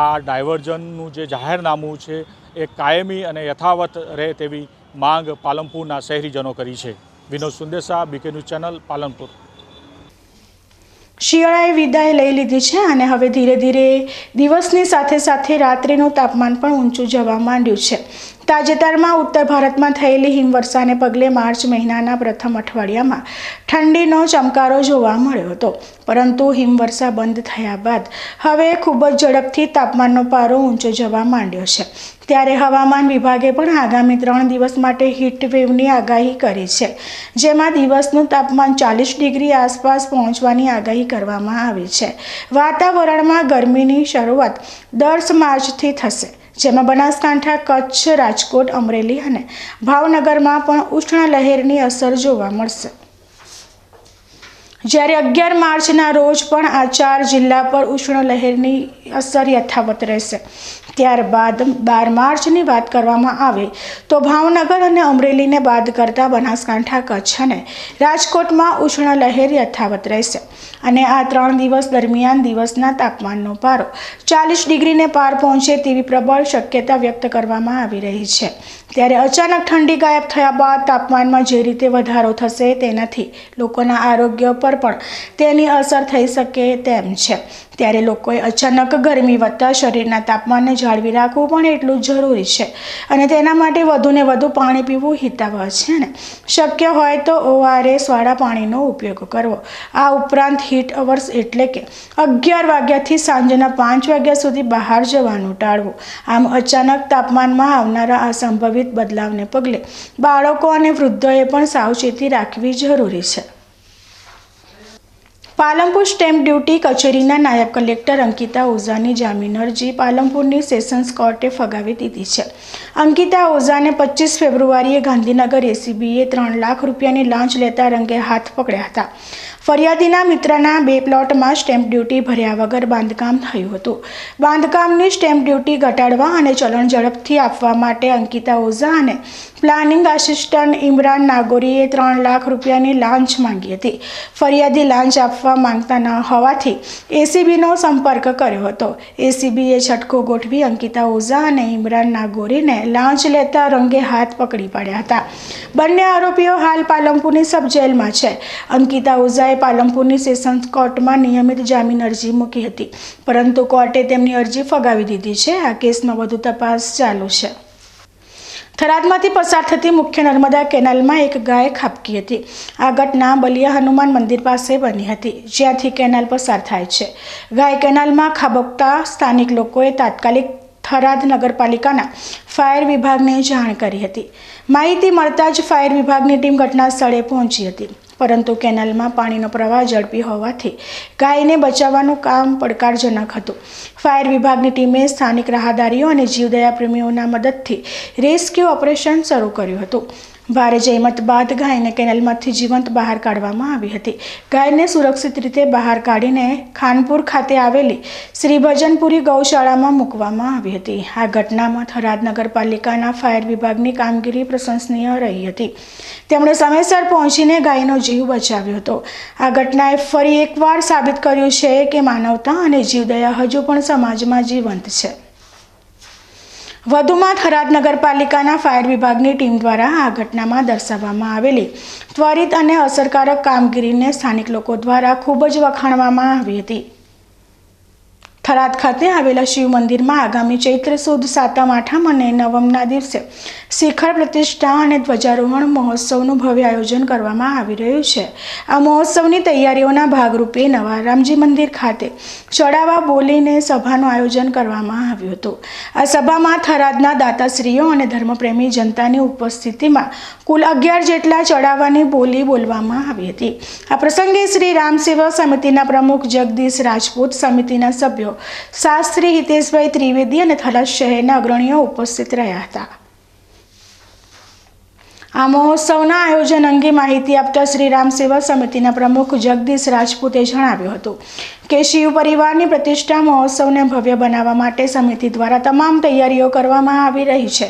આ ડાયવર્ઝનનું જે જાહેરનામું છે એ કાયમી અને યથાવત રહે તેવી માંગ પાલનપુરના શહેરીજનો કરી છે. Vinod Sundesa, BK news channel, Palanpur. શિયાળાએ વિદાય લઈ લીધી છે અને હવે ધીરે ધીરે દિવસની સાથે સાથે રાત્રિનું તાપમાન પણ ઊંચું જવા માંડ્યું છે. તાજેતરમાં ઉત્તર ભારતમાં થયેલી હિમવર્ષાને પગલે માર્ચ મહિનાના પ્રથમ અઠવાડિયામાં ઠંડીનો ચમકારો જોવા મળ્યો હતો, પરંતુ હિમવર્ષા બંધ થયા બાદ હવે ખૂબ જ ઝડપથી તાપમાનનો પારો ઊંચો જવા માંડ્યો છે. ત્યારે હવામાન વિભાગે પણ આગામી 3 દિવસ માટે હીટ વેવની આગાહી કરી છે, જેમાં દિવસનું તાપમાન 40 ડિગ્રી આસપાસ પહોંચવાની આગાહી કરવામાં આવી છે. વાતાવરણમાં ગરમીની શરૂઆત 10 માર્ચથી થશે, જેમાં બનાસકાંઠા, કચ્છ, રાજકોટ, અમરેલી અને ભાવનગરમાં પણ ઉષ્ણ લહેરની અસર જોવા મળશે. જ્યારે 11 માર્ચના રોજ પણ આ 4 જિલ્લા પર ઉષ્ણ લહેરની અસર યથાવત રહેશે. ત્યારબાદ 12 માર્ચની વાત કરવામાં આવે તો ભાવનગર અને અમરેલીને બાદ કરતા બનાસકાંઠા, કચ્છ અને રાજકોટમાં ઉષ્ણ લહેર યથાવત રહેશે અને આ 3 દિવસ દરમિયાન દિવસના તાપમાનનો પારો 40 ડિગ્રીને પાર પહોંચે તેવી પ્રબળ શક્યતા વ્યક્ત કરવામાં આવી રહી છે. ત્યારે અચાનક ઠંડી ગાયબ થયા બાદ તાપમાનમાં જે રીતે વધારો થશે તેનાથી લોકોના આરોગ્ય પર પણ તેની અસર થઈ શકે તેમ છે. ત્યારે લોકોએ અચાનક ગરમી વધતા શરીરના તાપમાનને જાળવી રાખવું પણ એટલું જ જરૂરી છે અને તેના માટે વધુને વધુ પાણી પીવું હિતાવહ છે અને શક્ય હોય તો ORS વાળા પાણીનો ઉપયોગ કરવો. આ ઉપરાંત હીટ અવર્સ એટલે કે 11 વાગ્યાથી સાંજના 5 વાગ્યા સુધી બહાર જવાનું ટાળવું. આમ અચાનક તાપમાનમાં આવનારા આ સંભવિત બદલાવને પગલે બાળકો અને વૃદ્ધોએ પણ સાવચેતી રાખવી જરૂરી છે. પાલનપુર સ્ટેમ્પ ડ્યુટી કચેરીના નાયબ કલેક્ટર અંકિતા ઓઝાની જામીન અરજી પાલનપુરની સેશન્સ કોર્ટે ફગાવી દીધી છે. અંકિતા ઓઝાને 25 ફેબ્રુઆરીએ ગાંધીનગર એસીબીએ 3 લાખ રૂપિયાની લાંચ લેતા રંગે હાથ પકડ્યા હતા. ફરિયાદીના મિત્રના 2 પ્લોટમાં સ્ટેમ્પ ડ્યુટી ભર્યા વગર બાંધકામ થયું હતું. બાંધકામની સ્ટેમ્પ ડ્યુટી ઘટાડવા અને ચલણ ઝડપથી આપવા માટે અંકિતા ઓઝા અને પ્લાનિંગ આસિસ્ટન્ટ ઇમરાન નાગોરીએ 3 લાખ રૂપિયાની લાંચ માંગી હતી. ફરિયાદી લાંચ આપવા માંગતા ન હોવાથી એસીબીનો સંપર્ક કર્યો હતો. એસીબીએ છટકો ગોઠવી અંકિતા ઓઝા અને ઇમરાન નાગોરીને લાંચ લેતા રંગે હાથ પકડી પાડ્યા હતા. બંને આરોપીઓ હાલ પાલનપુરની સબ જેલમાં છે. અંકિતા ઓઝાએ પાલનપુરની સેશન્સ કોર્ટમાં નિયમિત જામીન અરજી મૂકી હતી, પરંતુ કોર્ટે તેમની અરજી ફગાવી દીધી છે. આ કેસમાં વધુ તપાસ ચાલુ છે. થરાદમાંથી પસાર થતી મુખ્ય નર્મદા કેનાલમાં એક ગાય ખાબકી હતી. આ ઘટના બલિયા હનુમાન મંદિર પાસે બની હતી, જ્યાંથી કેનાલ પસાર થાય છે. ગાય કેનાલમાં ખાબકતા સ્થાનિક લોકોએ તાત્કાલિક થરાદ નગરપાલિકાના ફાયર વિભાગને જાણ કરી હતી. માહિતી મળતા જ ફાયર વિભાગની ટીમ ઘટના સ્થળે પહોંચી હતી, પરંતુ કેનાલમાં પાણીનો પ્રવાહ ઝડપી હોવાથી ગાયને બચાવવાનું કામ પડકારજનક હતું. ફાયર વિભાગની ટીમે સ્થાનિક રાહદારીઓ અને જીવદયા પ્રેમીઓના મદદથી રેસ્ક્યુ ઓપરેશન શરૂ કર્યું હતું. ભારે જહેમત બાદ ગાયને કેનાલમાંથી જીવંત બહાર કાઢવામાં આવી હતી. ગાયને સુરક્ષિત રીતે બહાર કાઢીને ખાનપુર ખાતે આવેલી શ્રી ભજનપુરી ગૌશાળામાં મૂકવામાં આવી હતી. આ ઘટનામાં થરાદ નગરપાલિકાના ફાયર વિભાગની કામગીરી પ્રશંસનીય રહી હતી. તેમણે સમયસર પહોંચીને ગાયનો જીવ બચાવ્યો હતો. આ ઘટનાએ ફરી એકવાર સાબિત કર્યું છે કે માનવતા અને જીવદયા હજુ પણ સમાજમાં જીવંત છે. વધુમાં થરાદ નગરપાલિકાના ફાયર વિભાગની ટીમ દ્વારા આ ઘટનામાં દર્શાવવામાં આવેલી ત્વરિત અને અસરકારક કામગીરીને સ્થાનિક લોકો દ્વારા ખૂબ જ વખાણવામાં આવી હતી. થરાદ ખાતે આવેલા શિવ મંદિરમાં આગામી ચૈત્ર સુદ સાતમ આઠમ અને નવમના દિવસે શિખર પ્રતિષ્ઠા અને ધ્વજારોહણ મહોત્સવનું ભવ્ય આયોજન કરવામાં આવી રહ્યું છે. આ મહોત્સવની તૈયારીઓના ભાગરૂપે નવા રામજી મંદિર ખાતે ચડાવા બોલીને સભાનું આયોજન કરવામાં આવ્યું હતું. આ સભામાં થરાદના દાતાશ્રીઓ અને ધર્મપ્રેમી જનતાની ઉપસ્થિતિમાં કુલ 11 જેટલા ચડાવાની બોલી બોલવામાં આવી હતી. આ પ્રસંગે શ્રી રામ સેવા સમિતિના પ્રમુખ જગદીશ રાજપૂત, સમિતિના સભ્યો શાસ્ત્રી હિતેશભાઈ ત્રિવેદી અને થરાદ શહેરના અગ્રણીઓ ઉપસ્થિત રહ્યા હતા. આ મહોત્સવના આયોજન અંગે માહિતી આપતા શ્રી રામ સેવા સમિતિના પ્રમુખ જગદીશ રાજપૂતે જણાવ્યું હતું કે શિવ પરિવારની પ્રતિષ્ઠા મહોત્સવને ભવ્ય બનાવવા માટે સમિતિ દ્વારા તમામ તૈયારીઓ કરવામાં આવી રહી છે.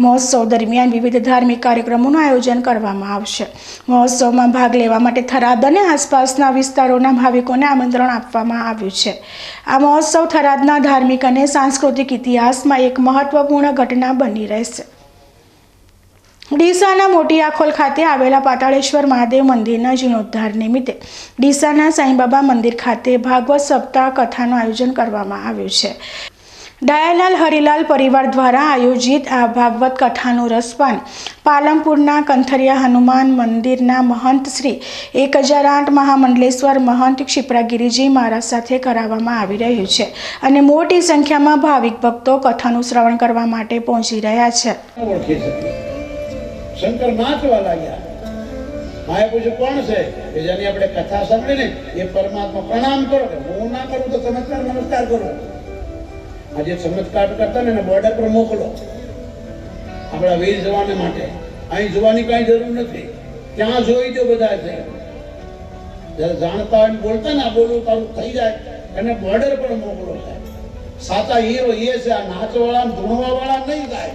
મહોત્સવ દરમિયાન વિવિધ ધાર્મિક કાર્યક્રમોનું આયોજન કરવામાં આવશે. મહોત્સવમાં ભાગ લેવા માટે થરાદ અને આસપાસના વિસ્તારોના ભાવિકોને આમંત્રણ આપવામાં આવ્યું છે. આ મહોત્સવ થરાદના ધાર્મિક અને સાંસ્કૃતિક ઇતિહાસમાં એક મહત્વપૂર્ણ ઘટના બની રહેશે. ડીસાના મોટી આખોલ ખાતે આવેલા પાતાળેશ્વર મહાદેવ મંદિરના જીર્ણોદ્ધાર નિમિત્તે ડીસાના સાંઈબાબા મંદિર ખાતે ભાગવત સપ્તાહ કથાનું આયોજન કરવામાં આવ્યું છે. ડાયાલાલ હરિલાલ પરિવાર દ્વારા આયોજિત આ ભાગવત કથાનું રસપાન પાલનપુરના કંથરિયા હનુમાન મંદિરના મહંત શ્રી 1008 મહામંડલેશ્વર મહંત ક્ષિપ્રાગીરીજી મહારાજ સાથે કરાવવામાં આવી રહ્યું છે અને મોટી સંખ્યામાં ભાવિક ભક્તો કથાનું શ્રવણ કરવા માટે પહોંચી રહ્યા છે. શંકર નાચવા લાગ્યા. માએ પૂછ્યું કોણ છે કે જેની આપણે કથા સાંભળી ને એ પરમાત્મા પ્રણામ કરો. હું ના કરું તો ચમત્કાર નમસ્કાર કરો. આજે ચમત્કાર કરતા ને બોર્ડર પર મોકલો આપણા વીર જવાને માટે. અહીં જોવાની કઈ જરૂર નથી, ત્યાં જોઈ જો બધા છે. જયારે જાણતા હોય બોલતા ને બોલવું તારું થઈ જાય અને બોર્ડર પર મોકલો. સાચા હીરો એ છે, આ નાચવાળા ધૂણવા વાળા નહીં થાય.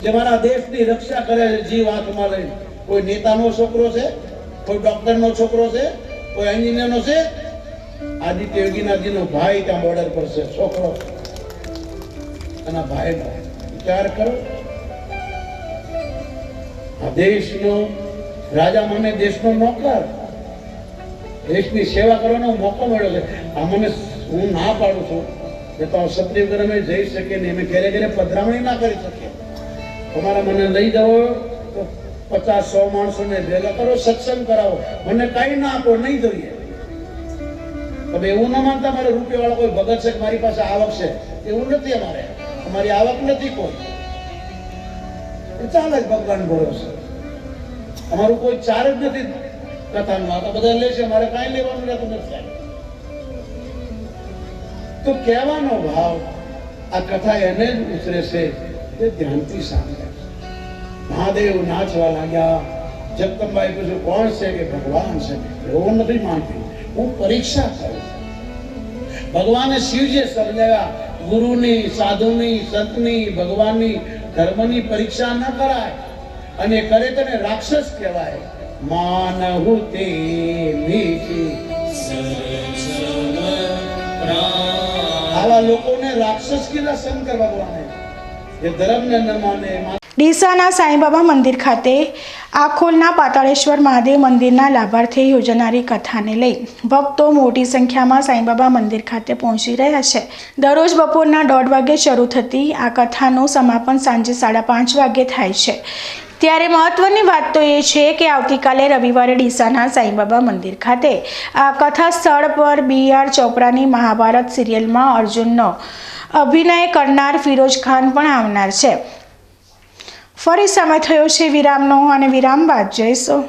જે મારા દેશની રક્ષા કરે છે જીવ હાથમાં લઈને. કોઈ નેતાનો છોકરો છે, કોઈ ડોક્ટરનો છોકરો છે, કોઈ એન્જિનિયરનો છે. આદિત્ય યોગીનાથજીનો ભાઈ ત્યાં બોર્ડર પર છે, છોકરો. અને ભાઈનો વિચાર કરો. આ દેશનો રાજા મને દેશનો નોકર, દેશની સેવા કરવાનો મોકો મળ્યો છે. આ મને હું ના પાડું છું કે તો સત્યગર અમે જઈ શકીએ ને અમે ઘરે ઘરે પધરામણી ના કરી શકીએ. તમારા મને લઈ જાઓ તો 50-100 માણસોને ભેગા કરો, સત્સંગ કરાવો. મને કઈ ના આપો, નહીં જોઈએ. તમે એવું ના માનતા મારે રૂપિયા વાળા કોઈ ભગત છે મારી પાસે આવક છે, એવું નથી. અમારી આવક નથી કોઈ. ચાલે જ ભગવાન ભરોસે. અમારું કોઈ ચાર જ નથી કથાનું આ તો બધા લેશે, મારે કાંઈ લેવાનું રહેતું નથી. તો કહેવાનો ભાવ આ કથા એને જ ઉતરે છે તે ધ્યાનથી સાંભળે. મહાદેવ નાચવા લાગ્યા. જગદંબાઈ પૂછ્યું કોણ છે કે ભગવાન છે. એવું નથી માનતી, હું પરીક્ષા કરું. ભગવાને શિવજીએ સમજાવ્યા ગુરુની, સાધુની, સંતની, ભગવાનની, ધર્મની પરીક્ષા ન કરાય, અને કરે તેને રાક્ષસ કહેવાય. માનહુ તે આવા લોકોને રાક્ષસ કીધા શંકર ભગવાને, જે ધર્મને ન માને. ડીસાના સાંઈબાબા મંદિર ખાતે આખોલના પાતાળેશ્વર મહાદેવ મંદિરના લાભાર્થે યોજાનારી કથાને લઈ ભક્તો મોટી સંખ્યામાં સાંઈબાબા મંદિર ખાતે પહોંચી રહ્યા છે. દરરોજ બપોરના 1:30 વાગે શરૂ થતી આ કથાનું સમાપન સાંજે 5:30 વાગે થાય છે. ત્યારે મહત્વની વાત તો એ છે કે આવતીકાલે રવિવારે ડીસાના સાંઈબાબા મંદિર ખાતે આ કથા સ્થળ પર B.R. ચોપરાની મહાભારત સિરિયલમાં અર્જુનનો અભિનય કરનાર ફિરોઝ ખાન પણ આવનાર છે. ફરી સમય થયો છે વિરામનો, અને વિરામ બાદ જઈશું.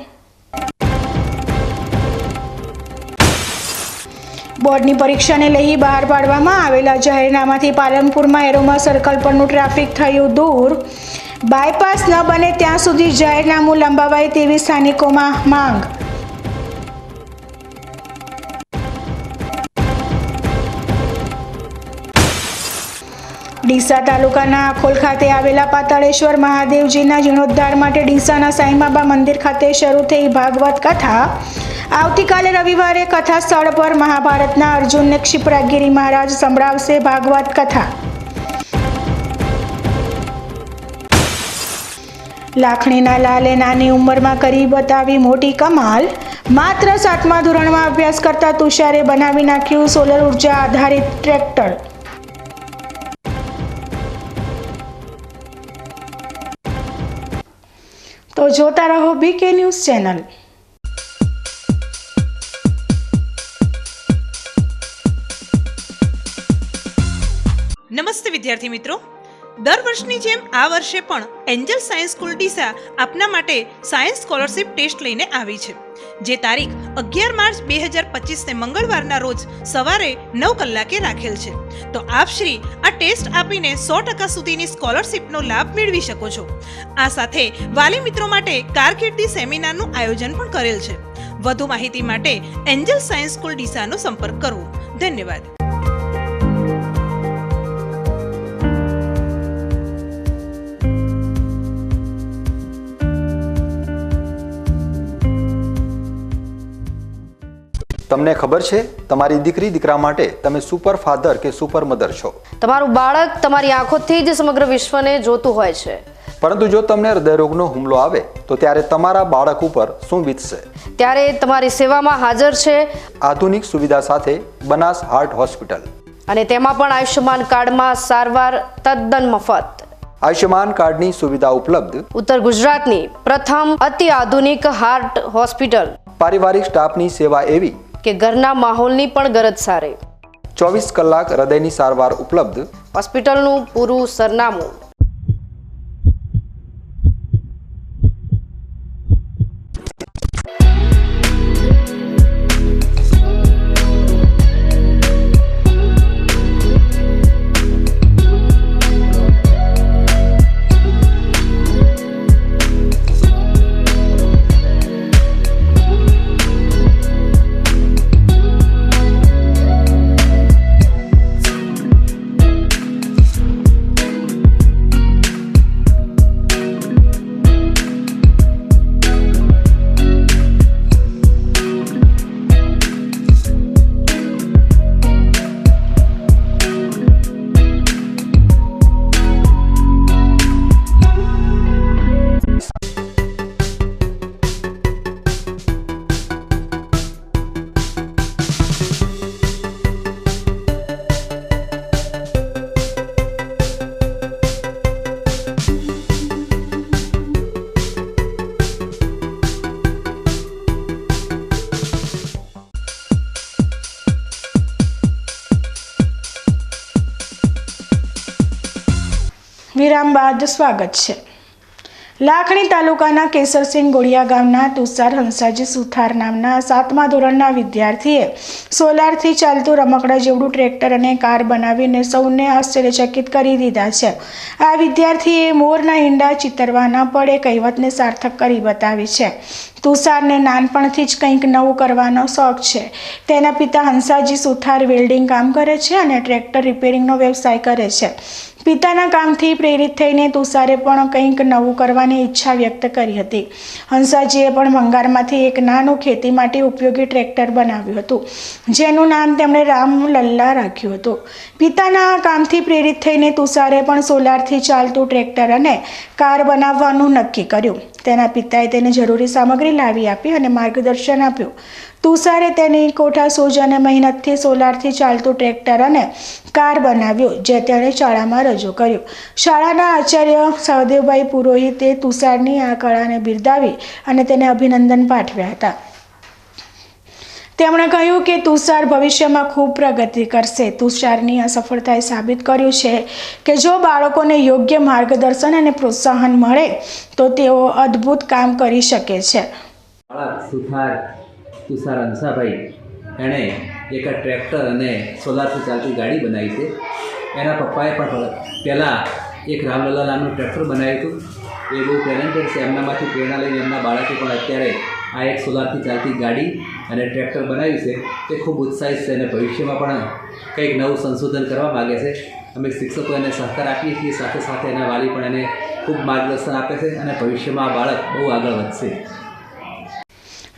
બોર્ડની પરીક્ષાને લઈ બહાર પાડવામાં આવેલા જાહેરનામાથી પાલનપુરમાં એરોમા સર્કલ પરનું ટ્રાફિક થયું દૂર. બાયપાસ ન બને ત્યાં સુધી જાહેરનામું લંબાવાય તેવી સ્થાનિકોમાં માંગ. ડીસા તાલુકાના આખોલ ખાતે આવેલા પાતાળેશ્વર મહાદેવજીના જીર્ણોદ્ધાર માટે ડીસાના સાંઈબાબા મંદિર ખાતે શરૂ થઈ ભાગવત કથા. આવતીકાલે રવિવારે કથા સ્થળ પર મહાભારતના અર્જુનને ક્ષિપ્રાગિરી મહારાજ સંભળાવશે ભાગવત કથા. લાખણીના લાલે નાની ઉંમરમાં કરી બતાવી મોટી કમાલ. માત્ર 7મા ધોરણમાં અભ્યાસ કરતા તુષારે બનાવી નાખ્યું સોલર ઉર્જા આધારિત ટ્રેક્ટર. તો જોતા રહો BK ન્યૂઝ ચેનલ. નમસ્તે વિદ્યાર્થી મિત્રો, દર વર્ષની જેમ આ વર્ષે પણ એન્જલ સાયન્સ સ્કૂલ ડીસા આપના માટે સાયન્સ સ્કોલરશિપ ટેસ્ટ લઈને આવી છે, જે તારીખ 11 માર્ચ 2025ને મંગળવારના રોજ સવારે 9 કલાકે રાખેલ છે. તો આપ શ્રી આ ટેસ્ટ આપીને 100% સુધીની સ્કોલરશિપનો લાભ મેળવી શકો છો. આ સાથે વાલી મિત્રો માટે કારકિર્દી સેમિનારનું આયોજન પણ કરેલ છે. વધુ માહિતી માટે એન્જલ સાયન્સ સ્કૂલ ડીસાનો સંપર્ક કરવો. ધન્યવાદ. તમને ખબર છે તમારી દીકરી દીકરા માટે તમે સુપર ફાધર કે સુપર મધર છો. તમારું બાળક તમારી આંખોથી જ સમગ્ર વિશ્વને જોતું હોય છે. પરંતુ જો તમને હૃદયરોગનો હુમલો આવે તો ત્યારે તમારા બાળક ઉપર શું વીતશે? ત્યારે તમારી સેવામાં હાજર છે આધુનિક સુવિધા સાથે બનાસ હાર્ટ હોસ્પિટલ, અને તેમાં પણ આયુષ્યમાન કાર્ડમાં સારવાર તદ્દન મફત. આયુષ્યમાન કાર્ડની સુવિધા ઉપલબ્ધ ઉત્તર ગુજરાતની પ્રથમ અતિ આધુનિક હાર્ટ હોસ્પિટલ. પારિવારિક સ્ટાફની સેવા એવી કે ઘરના માહોલની પણ ગરજ સારે. 24 કલાક હૃદયની સારવાર ઉપલબ્ધ. હોસ્પિટલનું પૂરું સરનામું વિરામ બાદ સ્વાગત છે. લાખણી તાલુકાના કેસરસિંહ ગોળિયા ગામના તુષાર હંસાજી સુથાર નામના 7મા ધોરણના વિદ્યાર્થીએ સોલારથી ચાલતું રમકડા જેવડું ટ્રેક્ટર અને કાર બનાવીને સૌને આશ્ચર્યચકિત કરી દીધા છે. આ વિદ્યાર્થીએ મોરના ઈંડા ચિતરવા ન પડે કહેવતને સાર્થક કરી બતાવી છે. તુષારને નાનપણથી જ કંઈક નવું કરવાનો શોખ છે. તેના પિતા હંસાજી સુથાર વેલ્ડિંગ કામ કરે છે અને ટ્રેક્ટર રિપેરિંગનો વ્યવસાય કરે છે. પિતાના કામથી પ્રેરિત થઈને તુષારે પણ કંઈક નવું કરવાની ઈચ્છા વ્યક્ત કરી હતી. હંસાજીએ પણ ભંગારમાંથી એક નાનું ખેતી માટે ઉપયોગી ટ્રેક્ટર બનાવ્યું હતું, જેનું નામ તેમણે રામલલ્લા રાખ્યું હતું. પિતાના કામથી પ્રેરિત થઈને તુષારે પણ સોલારથી ચાલતું ટ્રેક્ટર અને કાર બનાવવાનું નક્કી કર્યું. તેના પિતાએ તેને જરૂરી સામગ્રી લાવી આપી અને માર્ગદર્શન આપ્યું. તુષારે તેની કોઠાસૂઝ અને મહેનતથી સોલારથી ચાલતું ટ્રેક્ટર અને કાર બનાવ્યું, જે તેણે શાળામાં રજૂ કર્યું. શાળાના આચાર્ય સહદેવભાઈ પુરોહિતે તુષારની આ કળાને બિરદાવી અને તેને અભિનંદન પાઠવ્યા હતા. તેમણે કહ્યું કે તુષાર ભવિષ્યમાં ખૂબ પ્રગતિ કરશે. તુષારની આ સફળતાએ સાબિત કર્યું છે કે જો બાળકોને યોગ્ય માર્ગદર્શન અને પ્રોત્સાહન મળે તો તેઓ અદ્ભુત કામ કરી શકે છે. તુષાર હંસાભાઈ એણે એક ટ્રેક્ટર અને સોલારથી ચાલતી ગાડી બનાવી છે. એના પપ્પાએ પણ પહેલાં એક રામલલ્લા નામનું ટ્રેક્ટર બનાવ્યું હતું. એ બહુ ટેલેન્ટેડ છે. એમનામાંથી પ્રેરણા લઈને એમના બાળકે પણ અત્યારે આ એક સોલારથી ચાલતી ગાડી અને ટ્રેક્ટર બનાવ્યું છે. તે ખૂબ ઉત્સાહિત છે અને ભવિષ્યમાં પણ કંઈક નવું સંશોધન કરવા માગે છે. અમે શિક્ષકો એને સહકાર આપીએ છીએ, સાથે સાથે એના વાલી પણ એને ખૂબ માર્ગદર્શન આપે છે અને ભવિષ્યમાં આ બાળક બહુ આગળ વધશે.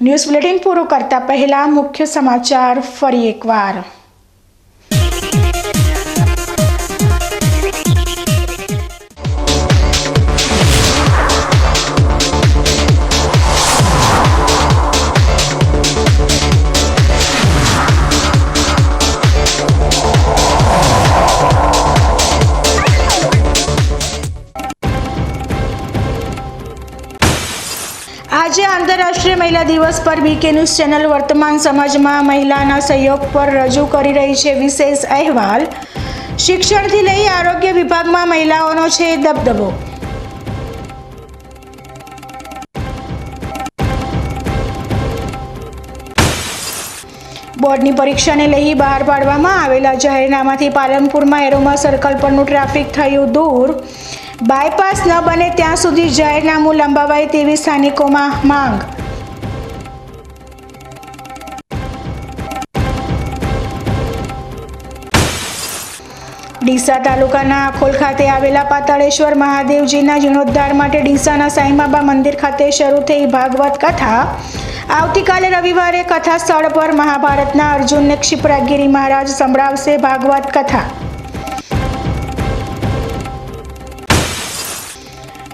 ન્યૂઝ બુલેટિન પૂરું કરતા પહેલા મુખ્ય સમાચાર ફરી એકવાર. આજે આંતરરાષ્ટ્રીય મહિલા દિવસ પર બીકે ન્યૂઝ ચેનલ વર્તમાન સમાજમાં મહિલાના સહયોગ પર રજૂ કરી રહી છે વિશેષ અહેવાલ. શિક્ષણથી લઈ આરોગ્ય વિભાગમાં મહિલાઓનો છે દબદબો. બોર્ડની પરીક્ષાને લઈ બહાર પાડવામાં આવેલા જાહેરનામાથી પાલનપુરમાં એરોમા સર્કલ પરનું ટ્રાફિક થયું દૂર. બાયપાસ ન બને ત્યાં સુધી જાહેરનામું લંબાવાય તેવી સ્થાનિકોમાં માંગ. ડીસા તાલુકાના આખોલ ખાતે આવેલા પાતાળેશ્વર મહાદેવજીના જીર્ણોદ્ધાર માટે ડીસાના સાંઈબાબા મંદિર ખાતે શરૂ થઈ ભાગવત કથા. આવતીકાલે રવિવારે કથા સ્થળ પર મહાભારતના અર્જુનને ક્ષિપ્રાગિરી મહારાજ સંભળાવશે ભાગવત કથા.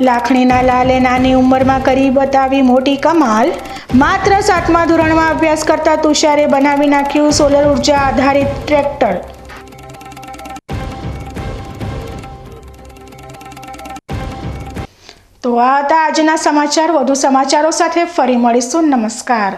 લાખણીના લાલે નાની ઉંમરમાં કરી બતાવી મોટી કમાલ. માત્ર 7મા ધોરણમાં અભ્યાસ કરતા તુષારે બનાવી નાખ્યું સોલર ઉર્જા આધારિત ટ્રેક્ટર. તો આ હતા આજના સમાચાર. વધુ સમાચારો સાથે ફરી મળીશું. નમસ્કાર.